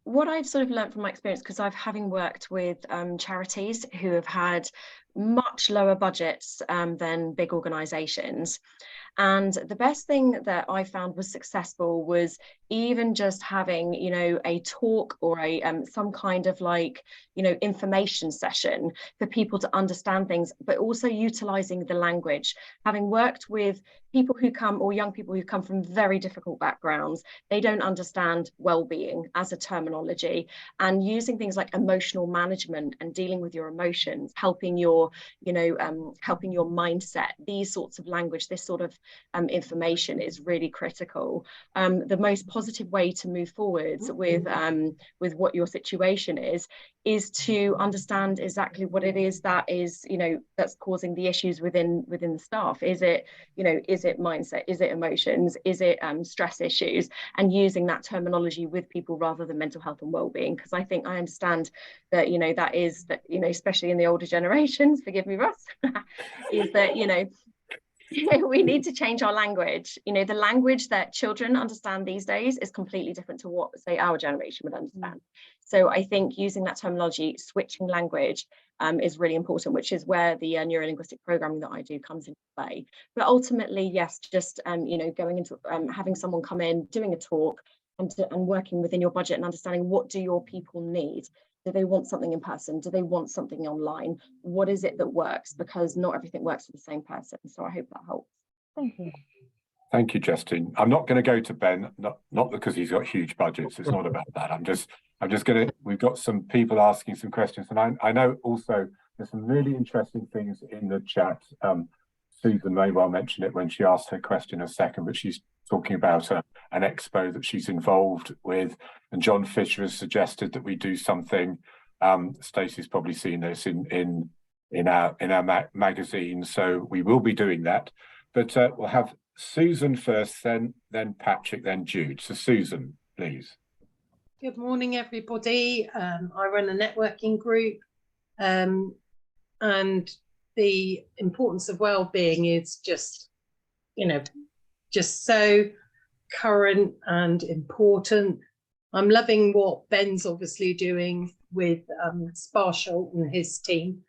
what I've sort of learned from my experience, because I've having worked with charities who have had much lower budgets than big organisations. And the best thing that I found was successful was even just having, you know, a talk or a some kind of like, you know, information session for people to understand things, but also utilising the language. Having worked with people who come, or young people who come from very difficult backgrounds, they don't understand well-being as a terminology, and using things like emotional management and dealing with your emotions, helping your, you know, helping your mindset, these sorts of language, this sort of information is really critical. The most positive way to move forwards with what your situation is to understand exactly what it is that is, you know, that's causing the issues within the staff. Is it, you know, is it mindset? Is it emotions? Is it stress issues? And using that terminology with people rather than mental health and well-being, because I think I understand that, you know, that is that, you know, especially in the older generations, forgive me, Russ, is that, you know, we need to change our language. You know, the language that children understand these days is completely different to what, say, our generation would understand. So I think using that terminology, switching language is really important, which is where the neurolinguistic programming that I do comes into play. But ultimately, yes, just, you know, going into having someone come in, doing a talk and working within your budget and understanding what do your people need. Do they want something in person? Do they want something online? What is it that works? Because not everything works for the same person. So I hope that helps. Thank you. Thank you, Justine. I'm not going to go to Ben, not because he's got huge budgets. It's not about that. I'm just going to, we've got some people asking some questions, and I know also there's some really interesting things in the chat. Susan may well mention it when she asked her question a second, but she's talking about an expo that she's involved with, and John Fisher has suggested that we do something. Stacey's probably seen this in our magazine, so we will be doing that. But we'll have Susan first, then Patrick, then Jude. So Susan, please. Good morning, everybody. I run a networking group, and the importance of well-being is just, you know, just so current and important. I'm loving what Ben's obviously doing with Sparsholt and his team,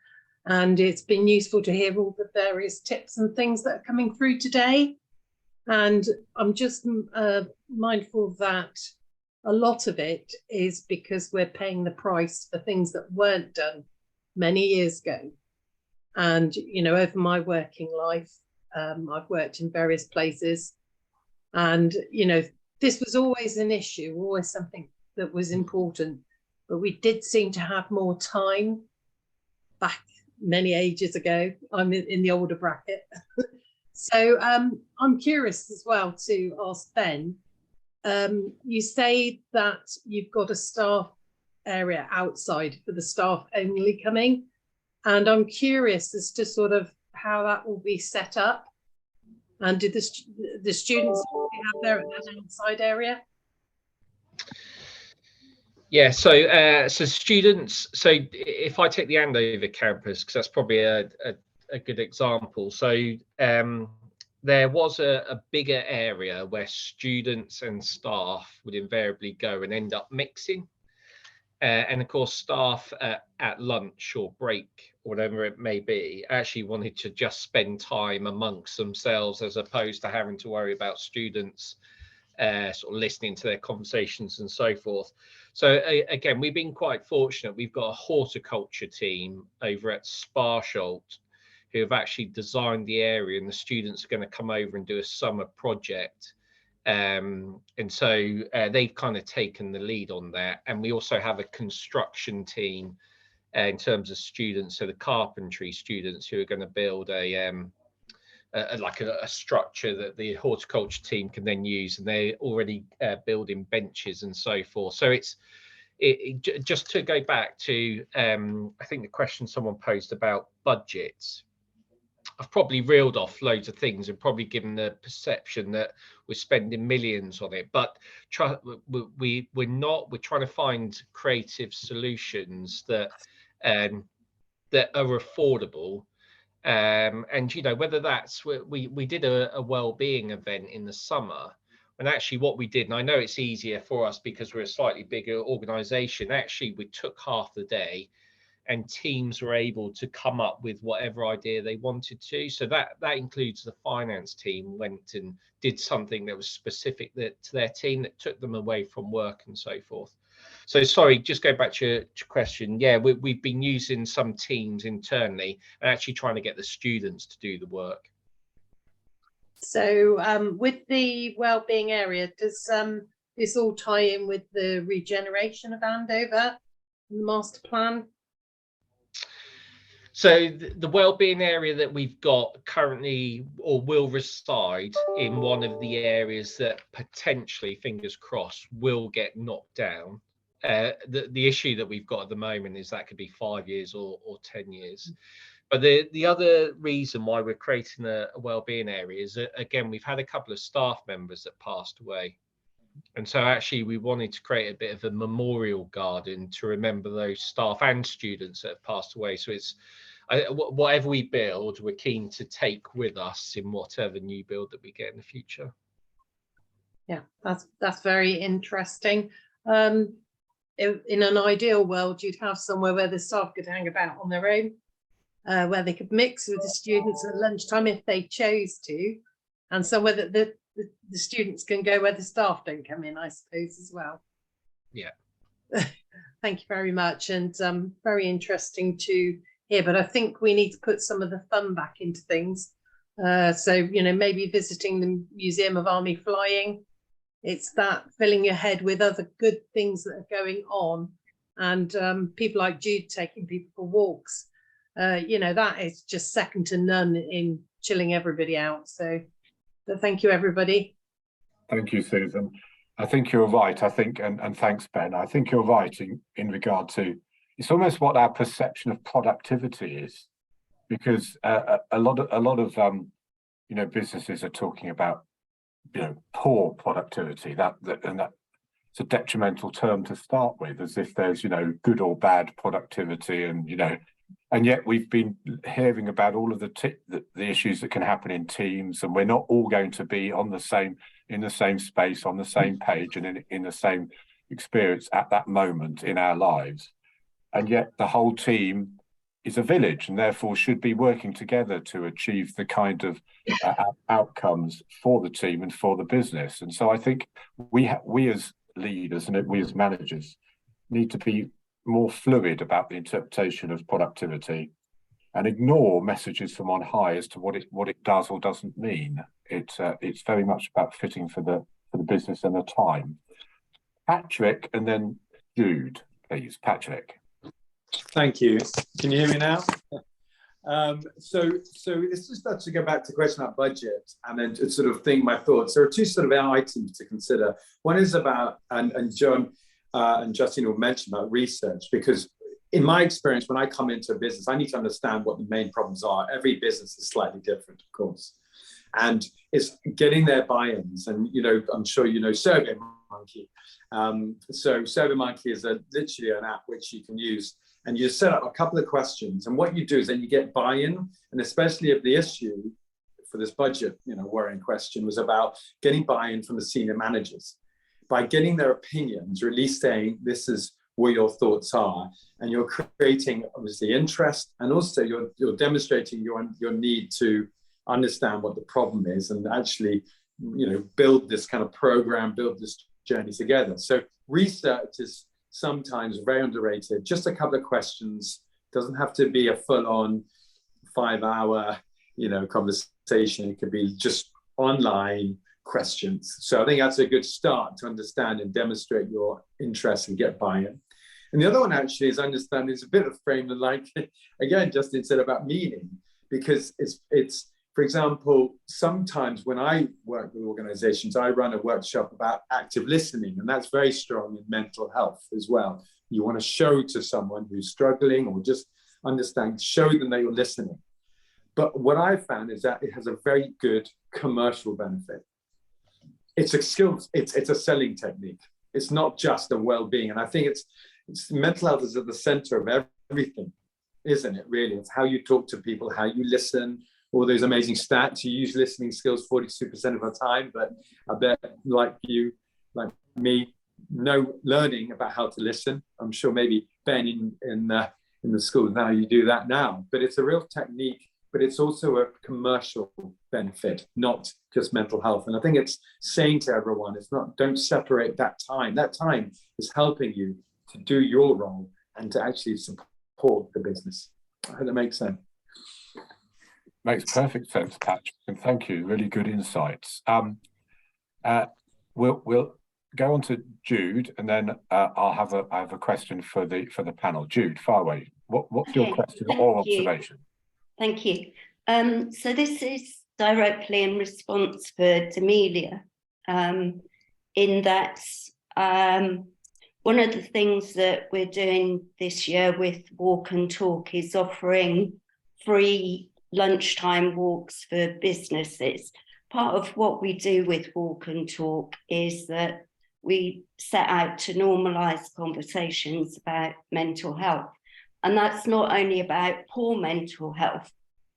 and it's been useful to hear all the various tips and things that are coming through today. And I'm just mindful that a lot of it is because we're paying the price for things that weren't done many years ago. And, you know, over my working life, I've worked in various places, and, you know, this was always an issue, always something that was important, but we did seem to have more time back many ages ago. I'm in the older bracket. So I'm curious as well to ask Ben, you say that you've got a staff area outside for the staff only coming, and I'm curious as to sort of how that will be set up, and do the students have their outside area? Yeah, so students, so if I take the Andover campus, because that's probably a good example. So there was a bigger area where students and staff would invariably go and end up mixing. And of course, staff at lunch or break, or whatever it may be, actually wanted to just spend time amongst themselves as opposed to having to worry about students sort of listening to their conversations and so forth. So again, we've been quite fortunate. We've got a horticulture team over at Sparsholt who have actually designed the area, and the students are going to come over and do a summer project. And so they've kind of taken the lead on that. And we also have a construction team in terms of students, so the carpentry students who are going to build like a structure that the horticulture team can then use, and they're already building benches and so forth. So just to go back to I think the question someone posed about budgets. I've probably reeled off loads of things and probably given the perception that we're spending millions on it, but we're not. We're trying to find creative solutions that that are affordable. And you know, whether that's, we did a well-being event in the summer And actually what we did, and I know it's easier for us because we're a slightly bigger organization, actually we took half the day and teams were able to come up with whatever idea they wanted to. So that includes the finance team went and did something that was specific to their team that took them away from work and so forth. So sorry, just go back to your question. Yeah, we've been using some teams internally and actually trying to get the students to do the work. So with the wellbeing area, does this all tie in with the regeneration of Andover and the master plan? So the wellbeing area that we've got currently or will reside in one of the areas that potentially, fingers crossed, will get knocked down. The issue that we've got at the moment is that could be 5 years or 10 years. But the other reason why we're creating a wellbeing area is that, again, we've had a couple of staff members that passed away. And so actually we wanted to create a bit of a memorial garden to remember those staff and students that have passed away. So it's whatever we build, we're keen to take with us in whatever new build that we get in the future. Yeah, that's very interesting. In an ideal world, you'd have somewhere where the staff could hang about on their own, where they could mix with the students at lunchtime if they chose to, and somewhere that the students can go where the staff don't come in, I suppose, as well. Yeah. Thank you very much, and very interesting to hear. But I think we need to put some of the fun back into things. So, you know, maybe visiting the Museum of Army Flying. It's that filling your head with other good things that are going on, and people like Jude taking people for walks. You know, that is just second to none in chilling everybody out. So thank you, everybody. Thank you, Susan. I think you're right. I think, and thanks, Ben. I think you're right in regard to, it's almost what our perception of productivity is, because a lot of you know, businesses are talking about, you know, poor productivity. That's a detrimental term to start with, as if there's, you know, good or bad productivity, and you know. And yet we've been hearing about all of the issues that can happen in teams, and we're not all going to be in the same space, on the same page, and in the same experience at that moment in our lives. And yet the whole team is a village, and therefore should be working together to achieve the kind of outcomes for the team and for the business. And so I think we as leaders and we as managers need to be more fluid about the interpretation of productivity, and ignore messages from on high as to what it does or doesn't mean. It's very much about fitting for the business and the time. Patrick, and then Jude, please. Patrick. Thank you. Can you hear me now? So it's just to go back to the question about budget, and then to sort of think my thoughts. There are two sort of items to consider. One is about, and John and Justine will mention about research, because in my experience, when I come into a business, I need to understand what the main problems are. Every business is slightly different, of course. And it's getting their buy-ins. And, you know, I'm sure you know SurveyMonkey. So SurveyMonkey is literally an app which you can use, and you set up a couple of questions. And what you do is then you get buy-in, and especially if the issue for this budget, you know, worrying question was about getting buy-in from the senior managers. By getting their opinions, or at least saying this is where your thoughts are, and you're creating obviously interest, and also you're demonstrating your need to understand what the problem is, and actually, you know, build this kind of program, build this journey together. So research is sometimes very underrated. Just a couple of questions, doesn't have to be a full-on 5-hour, you know, conversation. It could be just online questions. So I think that's a good start to understand and demonstrate your interest and get buy-in. And the other one actually is understand it's a bit of frame and like, again, just instead about meaning, because it's for example, sometimes when I work with organizations, I run a workshop about active listening, and that's very strong in mental health as well. You want to show to someone who's struggling, or just understand, show them that you're listening. But what I found is that it has a very good commercial benefit. It's a skill, it's a selling technique. It's not just a well-being. And I think it's mental health is at the center of everything, isn't it, really? It's how you talk to people, how you listen, all those amazing stats. You use listening skills 42% of our time, but I bet like you, like me, learning about how to listen. I'm sure maybe Ben in the school now you do that now, but it's a real technique, but it's also a commercial benefit, not just mental health. And I think it's saying to everyone, don't separate that time. That time is helping you to do your role and to actually support the business. I hope that makes sense. Makes perfect sense, Patrick, and thank you. Really good insights. We'll go on to Jude, and then I have a question for the panel. Jude, far away. What's your question or observation? Thank you. So this is directly in response for Demelia, in that one of the things that we're doing this year with Walk and Talk is offering free lunchtime walks for businesses. Part of what we do with Walk and Talk is that we set out to normalise conversations about mental health. And that's not only about poor mental health,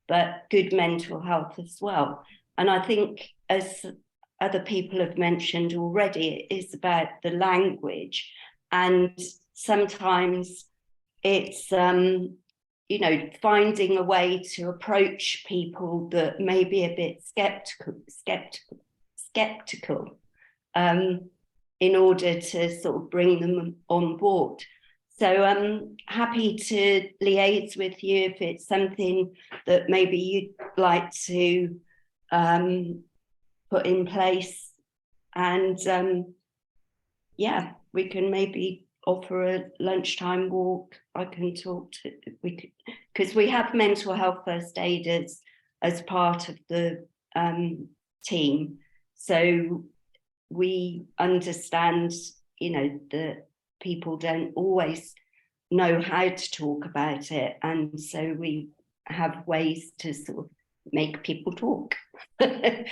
but good mental health as well. And I think, as other people have mentioned already, it is about the language. And sometimes it's, finding a way to approach people that may be a bit skeptical in order to sort of bring them on board. So I'm happy to liaise with you if it's something that maybe you'd like to put in place. And we can maybe offer a lunchtime walk. I can talk to, because we have mental health first aiders as part of the team. So we understand, that people don't always know how to talk about it. And so we have ways to sort of make people talk. But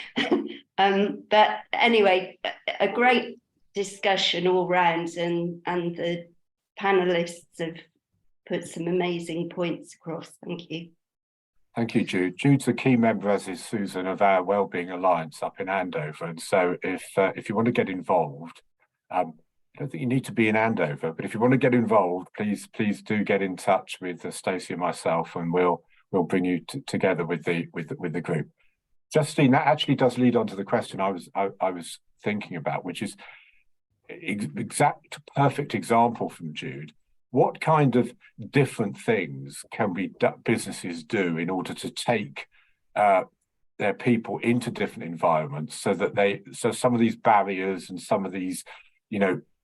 anyway, a great discussion all round, and the panelists have put some amazing points across. Thank you. Thank you, Jude. Jude's a key member, as is Susan, of our Wellbeing Alliance up in Andover. And so if you want to get involved, I don't think you need to be in Andover, but if you want to get involved, please do get in touch with Stacey and myself, and we'll bring you together with the group. Justine, that actually does lead on to the question I was thinking about, which is perfect example from Jude. What kind of different things can businesses do in order to take their people into different environments, so some of these barriers and some of these,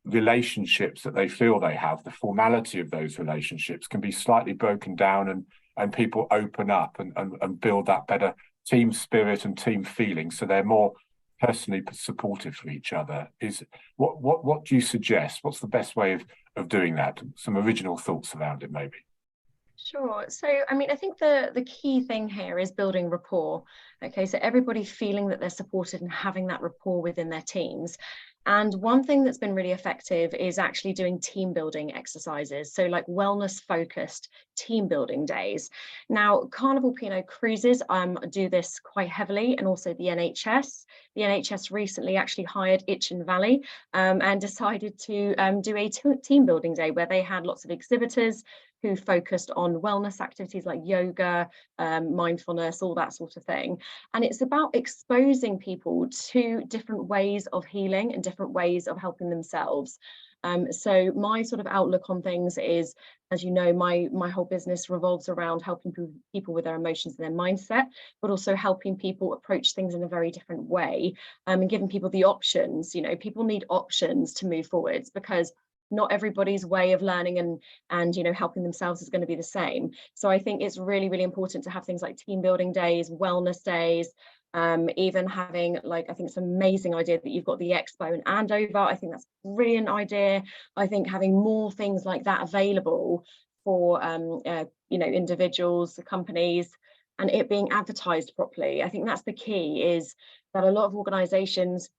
relationships that they feel they have, the formality of those relationships can be slightly broken down, and people open up and build that better team spirit and team feeling, so they're more personally supportive for each other. What do you suggest? What's the best way of doing that? Some original thoughts around it, maybe. Sure. So, I think the key thing here is building rapport. Okay, so everybody feeling that they're supported and having that rapport within their teams. And one thing that's been really effective is actually doing team building exercises. So like wellness focused team building days. Now, Carnival P&O Cruises do this quite heavily, and also the NHS. The NHS recently actually hired Itchen Valley and decided to do a team building day where they had lots of exhibitors who focused on wellness activities like yoga, mindfulness, all that sort of thing. And it's about exposing people to different ways of healing and different ways of helping themselves. So my sort of outlook on things is, as you know, my whole business revolves around helping people with their emotions and their mindset, but also helping people approach things in a very different way, and giving people the options. People need options to move forwards, because not everybody's way of learning and helping themselves is going to be the same. So I think it's really, really important to have things like team building days, wellness days, even having, I think it's an amazing idea that you've got the expo in Andover. I think that's a brilliant idea. I think having more things like that available for individuals, companies, and it being advertised properly. I think that's the key, is that a lot of organizations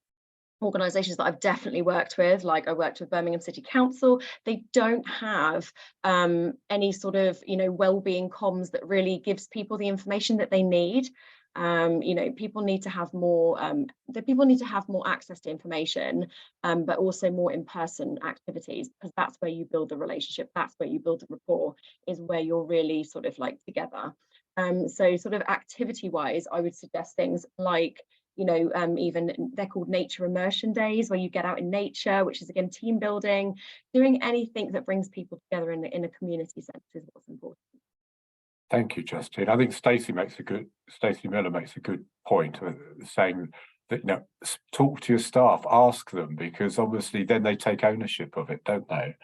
that I've definitely worked with, like I worked with Birmingham City Council, they don't have any sort of wellbeing comms that really gives people the information that they need. People need to have more access to information, but also more in-person activities, because that's where you build the relationship, that's where you build the rapport, is where you're really sort of like together. So sort of activity wise, I would suggest things like, even they're called nature immersion days, where you get out in nature, which is again team building. Doing anything that brings people together in a community sense is what's important. Thank you, Justine. I think Stacey Miller makes a good point, saying that talk to your staff, ask them, because obviously then they take ownership of it, don't they?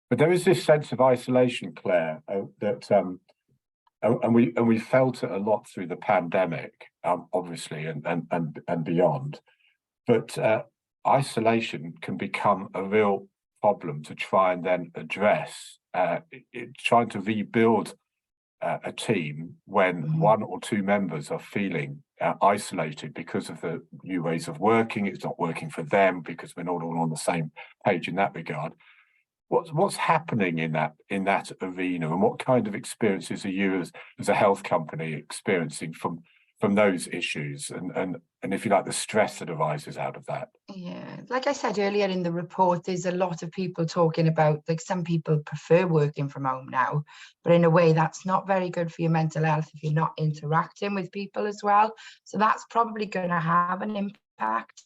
But there is this sense of isolation, Claire, that and we felt it a lot through the pandemic, obviously, and beyond. But isolation can become a real problem to try and then address. Trying to rebuild a team when one or two members are feeling isolated because of the new ways of working. It's not working for them because we're not all on the same page in that regard. What's happening in that arena, and what kind of experiences are you as a health company experiencing from those issues, and if you like, the stress that arises out of that? Yeah, like I said earlier in the report, there's a lot of people talking about, like, some people prefer working from home now, but in a way that's not very good for your mental health if you're not interacting with people as well. So that's probably going to have an impact.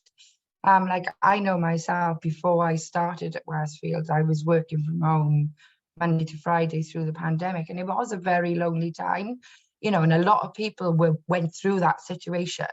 Like, I know myself, before I started at Westfield, I was working from home Monday to Friday through the pandemic, and it was a very lonely time, and a lot of people went through that situation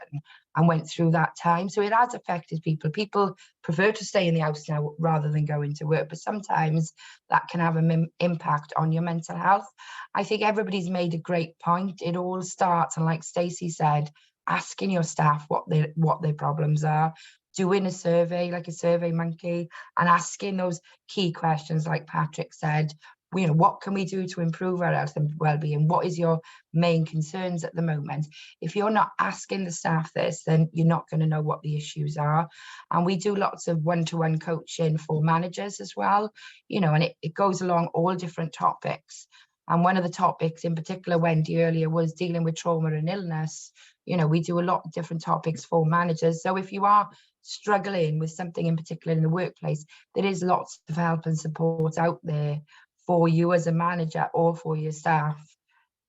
and went through that time. So it has affected people. People prefer to stay in the house now rather than go into work, but sometimes that can have an impact on your mental health. I think everybody's made a great point. It all starts, and like Stacey said, asking your staff what their problems are, doing a survey, like a Survey Monkey, and asking those key questions like Patrick said. What can we do to improve our health and well-being? What is your main concerns at the moment? If you're not asking the staff this, then you're not going to know what the issues are. And we do lots of one-to-one coaching for managers as well, and it goes along all different topics. And one of the topics in particular, Wendy, earlier, was dealing with trauma and illness. We do a lot of different topics for managers. So if you are struggling with something in particular in the workplace, there is lots of help and support out there for you as a manager or for your staff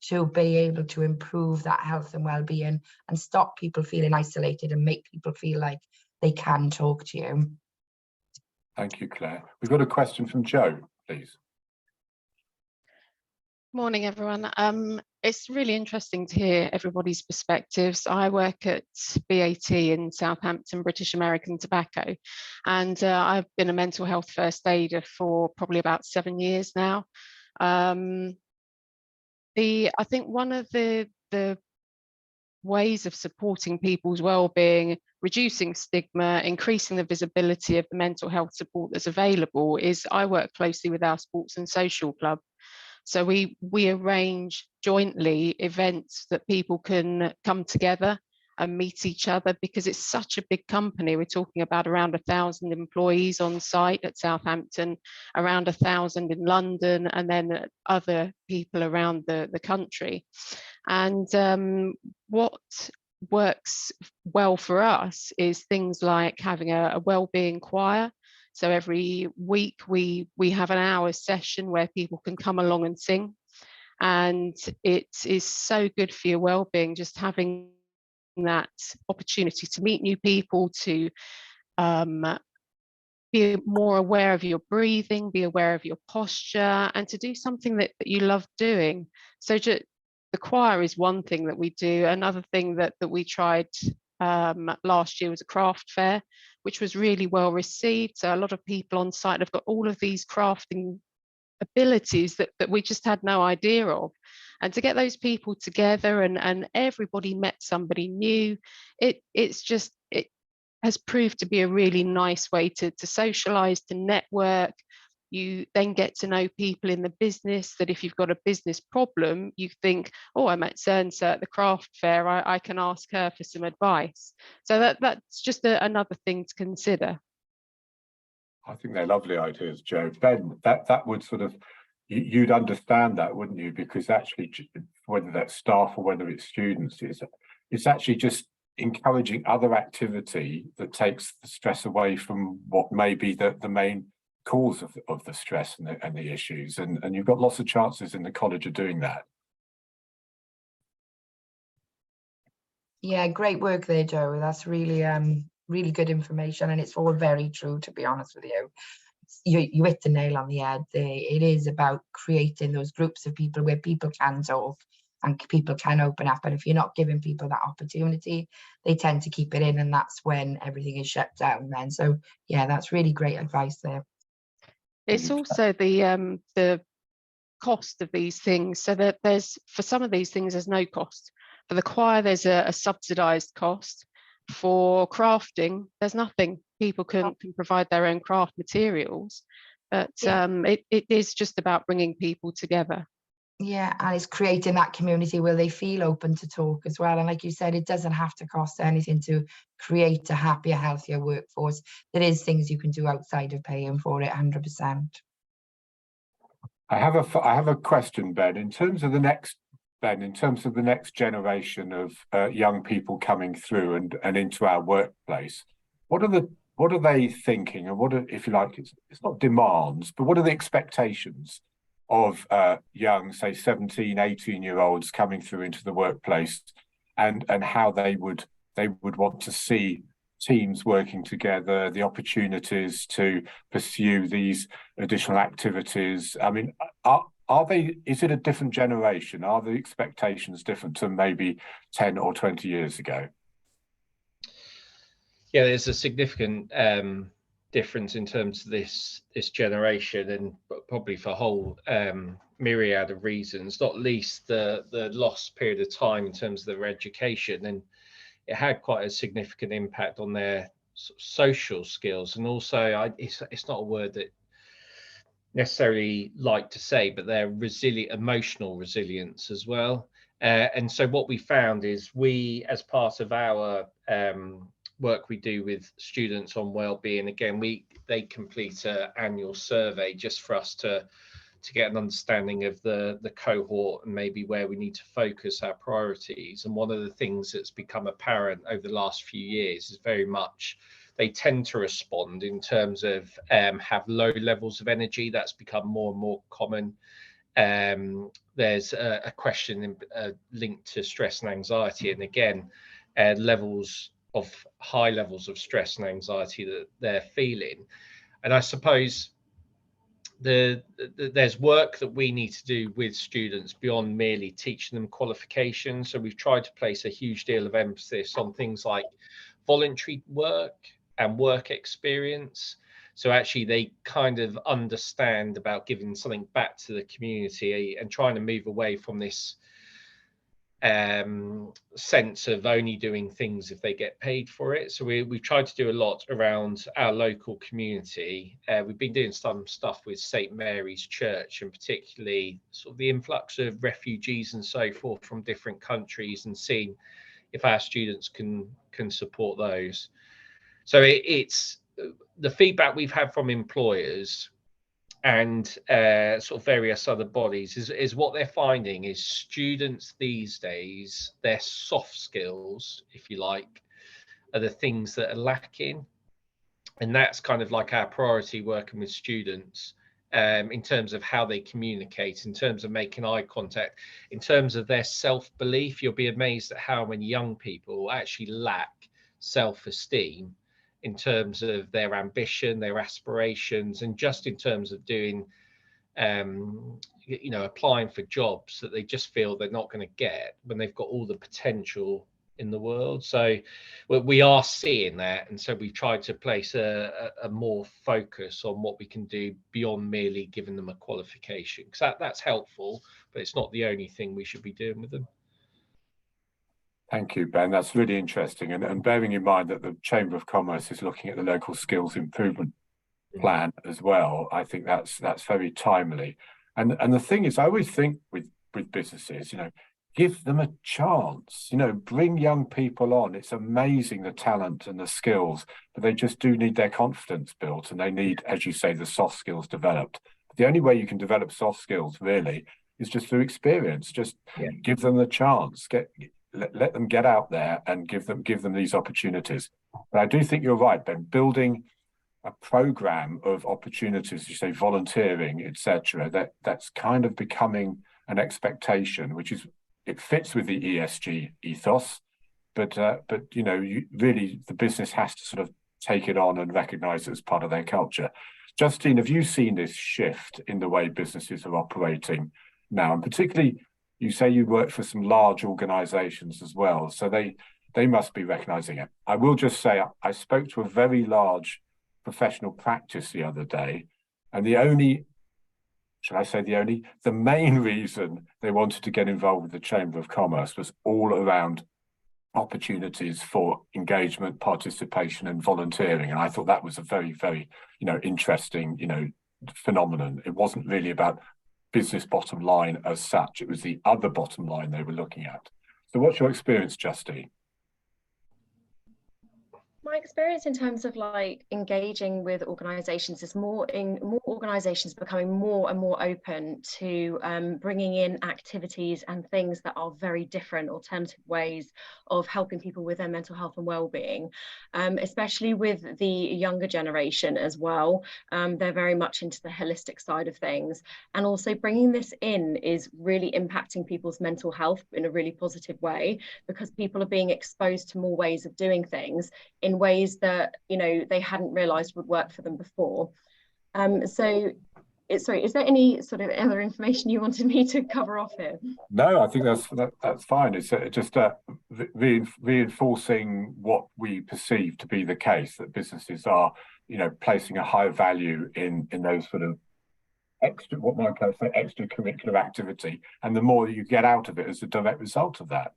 to be able to improve that health and well-being and stop people feeling isolated and make people feel like they can talk to you. Thank you, Claire. We've got a question from Joe, please. Morning, everyone. It's really interesting to hear everybody's perspectives. I work at BAT in Southampton, British American Tobacco, and I've been a mental health first aider for probably about 7 years now. I think one of the ways of supporting people's well-being, reducing stigma, increasing the visibility of the mental health support that's available is I work closely with our sports and social club. So we arrange jointly events that people can come together and meet each other, because it's such a big company. We're talking about around 1,000 employees on site at Southampton, around 1,000 in London, and then other people around the country. And what works well for us is things like having a wellbeing choir. So every week we have an hour session where people can come along and sing, and it is so good for your well-being, just having that opportunity to meet new people, to be more aware of your breathing, be aware of your posture, and to do something that you love doing. So the choir is one thing that we do. Another thing that we tried last year was a craft fair, which was really well received. So a lot of people on site have got all of these crafting abilities that we just had no idea of. And to get those people together and everybody met somebody new, it has proved to be a really nice way to socialize, to network. You then get to know people in the business, that if you've got a business problem, you think, oh, I met so-and-so at the craft fair, I can ask her for some advice. So that's just another thing to consider. I think they're lovely ideas, Joe. Ben, that would sort of, you'd understand that, wouldn't you? Because actually, whether that's staff or whether it's students, it's actually just encouraging other activity that takes the stress away from what may be the main cause of the stress and the issues. And you've got lots of chances in the college of doing that. Yeah, great work there, Joe. That's really really good information, and it's all very true, to be honest with you. You hit the nail on the head there. It is about creating those groups of people where people can talk and people can open up. And if you're not giving people that opportunity, they tend to keep it in, and that's when everything is shut down then. So yeah, that's really great advice there. It's also the cost of these things, so that there's, for some of these things, there's no cost. For the choir, there's a subsidised cost. For crafting, there's nothing. People can provide their own craft materials, but it is just about bringing people together. Yeah, and it's creating that community where they feel open to talk as well. And like you said, it doesn't have to cost anything to create a happier, healthier workforce. There is things you can do outside of paying for it, 100%. I have a question, Ben. In terms of the next generation of young people coming through and into our workplace, what are they thinking, and what are, if you like, it's not demands, but what are the expectations of young, say 17, 18-year-olds coming through into the workplace, and how they would want to see teams working together, the opportunities to pursue these additional activities? I mean, is it a different generation? Are the expectations different to maybe 10 or 20 years ago? Yeah, there's a significant difference in terms of this generation, and probably for a whole myriad of reasons, not least the lost period of time in terms of their education, and it had quite a significant impact on their social skills. And also, it's not a word that necessarily like to say, but their emotional resilience as well. And so what we found is, we, as part of our work we do with students on wellbeing, again, they complete an annual survey just for us to get an understanding of the cohort and maybe where we need to focus our priorities. And one of the things that's become apparent over the last few years is very much they tend to respond in terms of have low levels of energy. That's become more and more common. There's a question linked to stress and anxiety, and again, high levels of stress and anxiety that they're feeling. And I suppose there's work that we need to do with students beyond merely teaching them qualifications. So we've tried to place a huge deal of emphasis on things like voluntary work and work experience. So actually they kind of understand about giving something back to the community and trying to move away from this sense of only doing things if they get paid for it. So we've tried to do a lot around our local community. We've been doing some stuff with St. Mary's Church, and particularly sort of the influx of refugees and so forth from different countries, and seeing if our students can support those. So it's the feedback we've had from employers and sort of various other bodies is what they're finding is students these days, their soft skills, if you like, are the things that are lacking. And that's kind of like our priority, working with students in terms of how they communicate, in terms of making eye contact, in terms of their self-belief. You'll be amazed at how many young people actually lack self-esteem in terms of their ambition, their aspirations, and just in terms of doing, applying for jobs that they just feel they're not going to get when they've got all the potential in the world. So we are seeing that, and so we've tried to place a more focus on what we can do beyond merely giving them a qualification, because that's helpful, but it's not the only thing we should be doing with them. Thank you, Ben. That's really interesting. And bearing in mind that the Chamber of Commerce is looking at the local skills improvement plan as well, I think that's very timely. And the thing is, I always think with businesses, give them a chance, bring young people on. It's amazing, the talent and the skills, but they just do need their confidence built, and they need, as you say, the soft skills developed. But the only way you can develop soft skills really is just through experience. Just give them the chance, let them get out there and give them these opportunities. But I do think you're right, Ben. Building a program of opportunities, you say volunteering, etc. That's kind of becoming an expectation, which is, it fits with the ESG ethos, but you know, really the business has to sort of take it on and recognise it as part of their culture. Justine, have you seen this shift in the way businesses are operating now? And particularly, you say you work for some large organisations as well, so they must be recognising it. I will just say, I spoke to a very large professional practice the other day, and the main reason they wanted to get involved with the Chamber of Commerce was all around opportunities for engagement, participation and volunteering. And I thought that was a very, very, you know, interesting, you know, phenomenon. It wasn't really about business bottom line as such, it was the other bottom line they were looking at. So what's your experience, Justine? My experience in terms of like engaging with organisations is more organisations becoming more and more open to bringing in activities and things that are very different, alternative ways of helping people with their mental health and well-being, especially with the younger generation as well. They're very much into the holistic side of things, and also bringing this in is really impacting people's mental health in a really positive way, because people are being exposed to more ways of doing things in ways that, you know, they hadn't realized would work for them before. Sorry, is there any sort of other information you wanted me to cover off here? No, I think that's fine. It's just reinforcing what we perceive to be the case, that businesses are, you know, placing a high value in those sort of extracurricular activity, and the more that you get out of it as a direct result of that.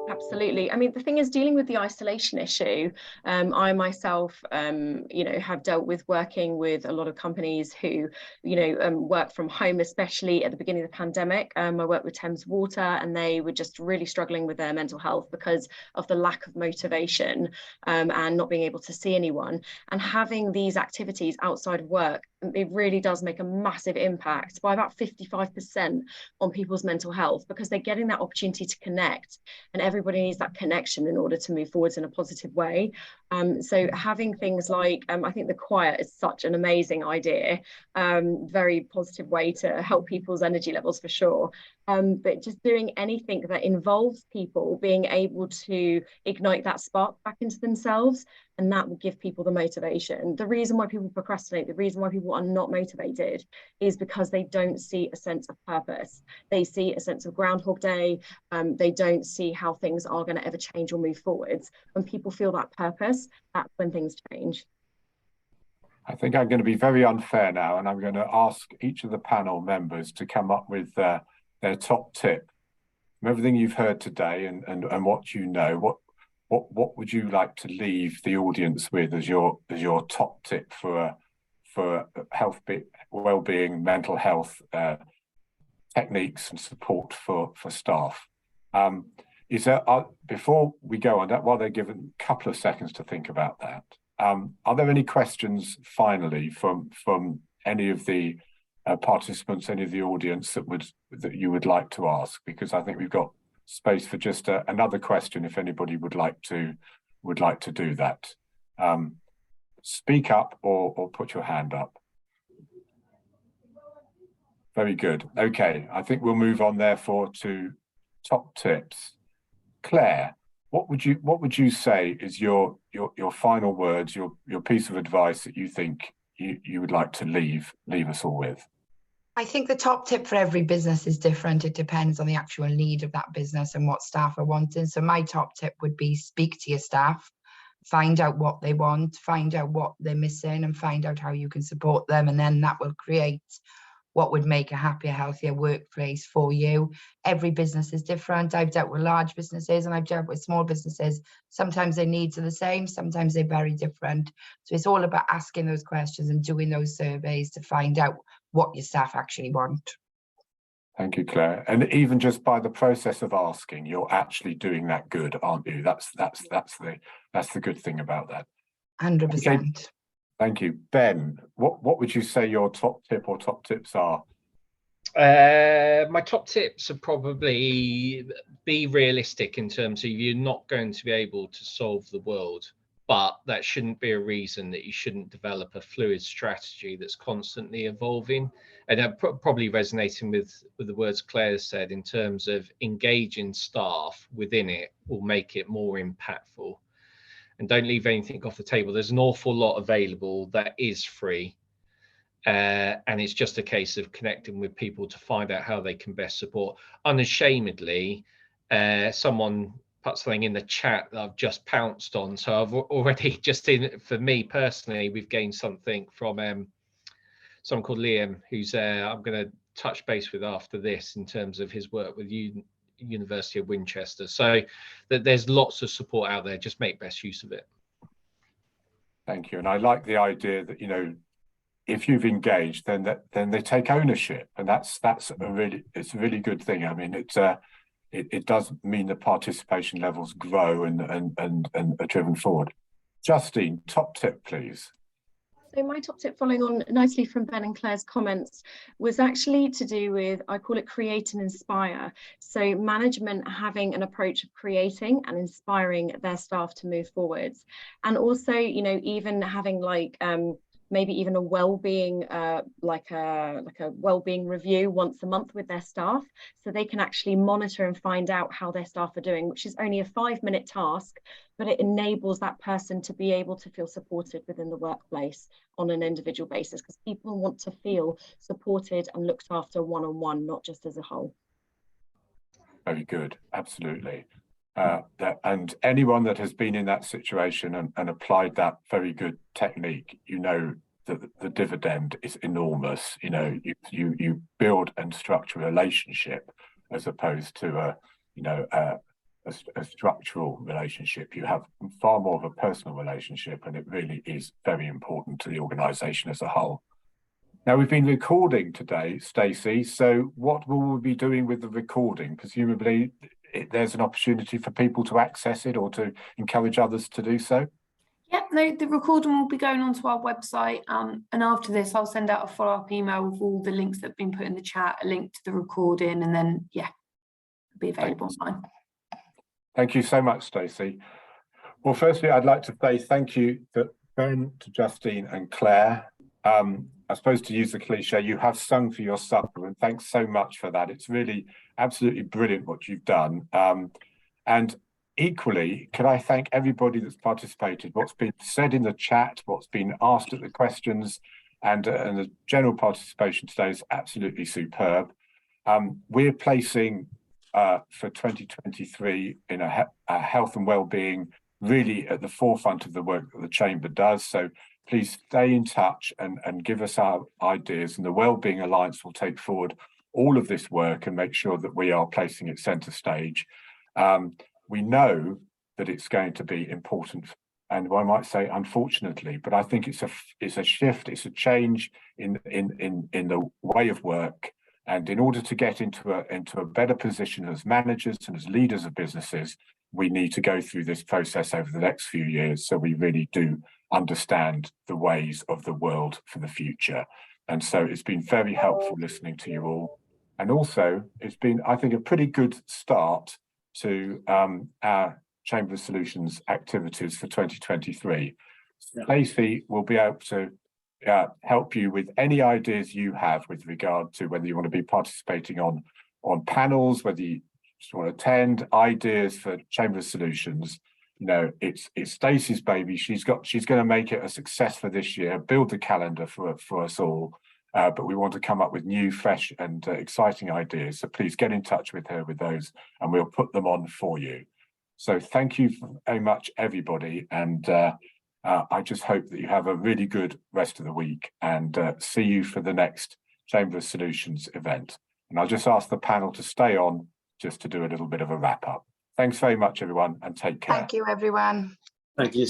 Absolutely. I mean, the thing is, dealing with the isolation issue, I myself, you know, have dealt with working with a lot of companies who, you know, work from home, especially at the beginning of the pandemic. I worked with Thames Water, and they were just really struggling with their mental health because of the lack of motivation and not being able to see anyone. And having these activities outside of work, it really does make a massive impact, by about 55% on people's mental health, because they're getting that opportunity to connect, and everybody needs that connection in order to move forwards in a positive way. So having things like, I think the choir is such an amazing idea, very positive way to help people's energy levels for sure. But just doing anything that involves people being able to ignite that spark back into themselves, and that will give people the motivation. The reason why people procrastinate, the reason why people are not motivated, is because they don't see a sense of purpose. They see a sense of Groundhog Day. They don't see how things are going to ever change or move forwards. When people feel that purpose, that's when things change. I think I'm going to be very unfair now, and I'm going to ask each of the panel members to come up with their top tip from everything you've heard today and what you know. What would you like to leave the audience with as your top tip for health, well-being, mental health techniques and support for staff? Is there, before we go on that, while they're given a couple of seconds to think about that, are there any questions finally from any of the participants, any of the audience that you would like to ask? Because I think we've got space for just another question if anybody would like to do that. Speak up or put your hand up. Very good. Okay, I think we'll move on therefore to top tips. Claire, what would you say is your final words, your piece of advice that you think you would like to leave us all with? I think the top tip for every business is different. It depends on the actual need of that business and what staff are wanting. So my top tip would be speak to your staff, find out what they want, find out what they're missing, and find out how you can support them. And then that will create what would make a happier, healthier workplace for you. Every business is different. I've dealt with large businesses and I've dealt with small businesses. Sometimes their needs are the same, sometimes they're very different. So it's all about asking those questions and doing those surveys to find out what your staff actually want. Thank you, Claire. And even just by the process of asking, you're actually doing that good, aren't you? That's the good thing about that. 100%. Okay. Thank you. Ben, what would you say your top tip or top tips are? My top tips are probably be realistic in terms of you're not going to be able to solve the world, but that shouldn't be a reason that you shouldn't develop a fluid strategy that's constantly evolving. And probably resonating with the words Claire said in terms of engaging staff within it will make it more impactful. And don't leave anything off the table. There's an awful lot available that is free. And it's just a case of connecting with people to find out how they can best support. Unashamedly, someone put something in the chat that I've just pounced on. So I've already for me personally, we've gained something from someone called Liam, who's I'm going to touch base with after this in terms of his work with University of Winchester. So that there's lots of support out there. Just make best use of it. Thank you. And I like the idea that, you know, if you've engaged, then they take ownership, and it's a really good thing. I mean, it does mean the participation levels grow and are driven forward. Justine, top tip, please. So my top tip, following on nicely from Ben and Claire's comments, was actually to do with, I call it create and inspire. So management having an approach of creating and inspiring their staff to move forwards. And also, you know, even having like, maybe even a well-being like a well-being review once a month with their staff, so they can actually monitor and find out how their staff are doing, which is only a 5-minute task, but it enables that person to be able to feel supported within the workplace on an individual basis, because people want to feel supported and looked after one-on-one, not just as a whole. Very good, absolutely. And anyone that has been in that situation and applied that very good technique, you know that the dividend is enormous. You know, you build and structure a relationship as opposed to a structural relationship. You have far more of a personal relationship, and it really is very important to the organisation as a whole. Now, we've been recording today, Stacey, so what will we be doing with the recording? Presumably there's an opportunity for people to access it or to encourage others to do so? Yeah, no, the recording will be going onto our website, and after this I'll send out a follow-up email with all the links that have been put in the chat, a link to the recording, and then yeah, it'll be available online. Thank you so much, Stacey. Well, firstly, I'd like to say thank you to Ben, to Justine and Claire. I suppose, to use the cliche, you have sung for your supper, and thanks so much for that. It's really absolutely brilliant what you've done. And equally, can I thank everybody that's participated, what's been said in the chat, what's been asked at the questions, and the general participation today is absolutely superb. We're placing for 2023 in a health and wellbeing really at the forefront of the work that the Chamber does. So please stay in touch and give us our ideas, and the Wellbeing Alliance will take forward all of this work and make sure that we are placing it centre stage. We know that it's going to be important, and I might say unfortunately, but I think it's a shift, it's a change in the way of work. And in order to get into a better position as managers and as leaders of businesses, we need to go through this process over the next few years, so we really do understand the ways of the world for the future. And so it's been very helpful listening to you all. And also, it's been, I think, a pretty good start to our Chamber of Solutions activities for 2023. Stacey will be able to help you with any ideas you have with regard to whether you want to be participating on panels, whether you just want to attend, ideas for Chamber of Solutions. You know, it's Stacey's baby. She's going to make it a success for this year, build the calendar for us all. But we want to come up with new, fresh and exciting ideas. So please get in touch with her with those, and we'll put them on for you. So thank you very much, everybody. And I just hope that you have a really good rest of the week, and see you for the next Chamber of Solutions event. And I'll just ask the panel to stay on just to do a little bit of a wrap up. Thanks very much, everyone, and take care. Thank you, everyone. Thank you.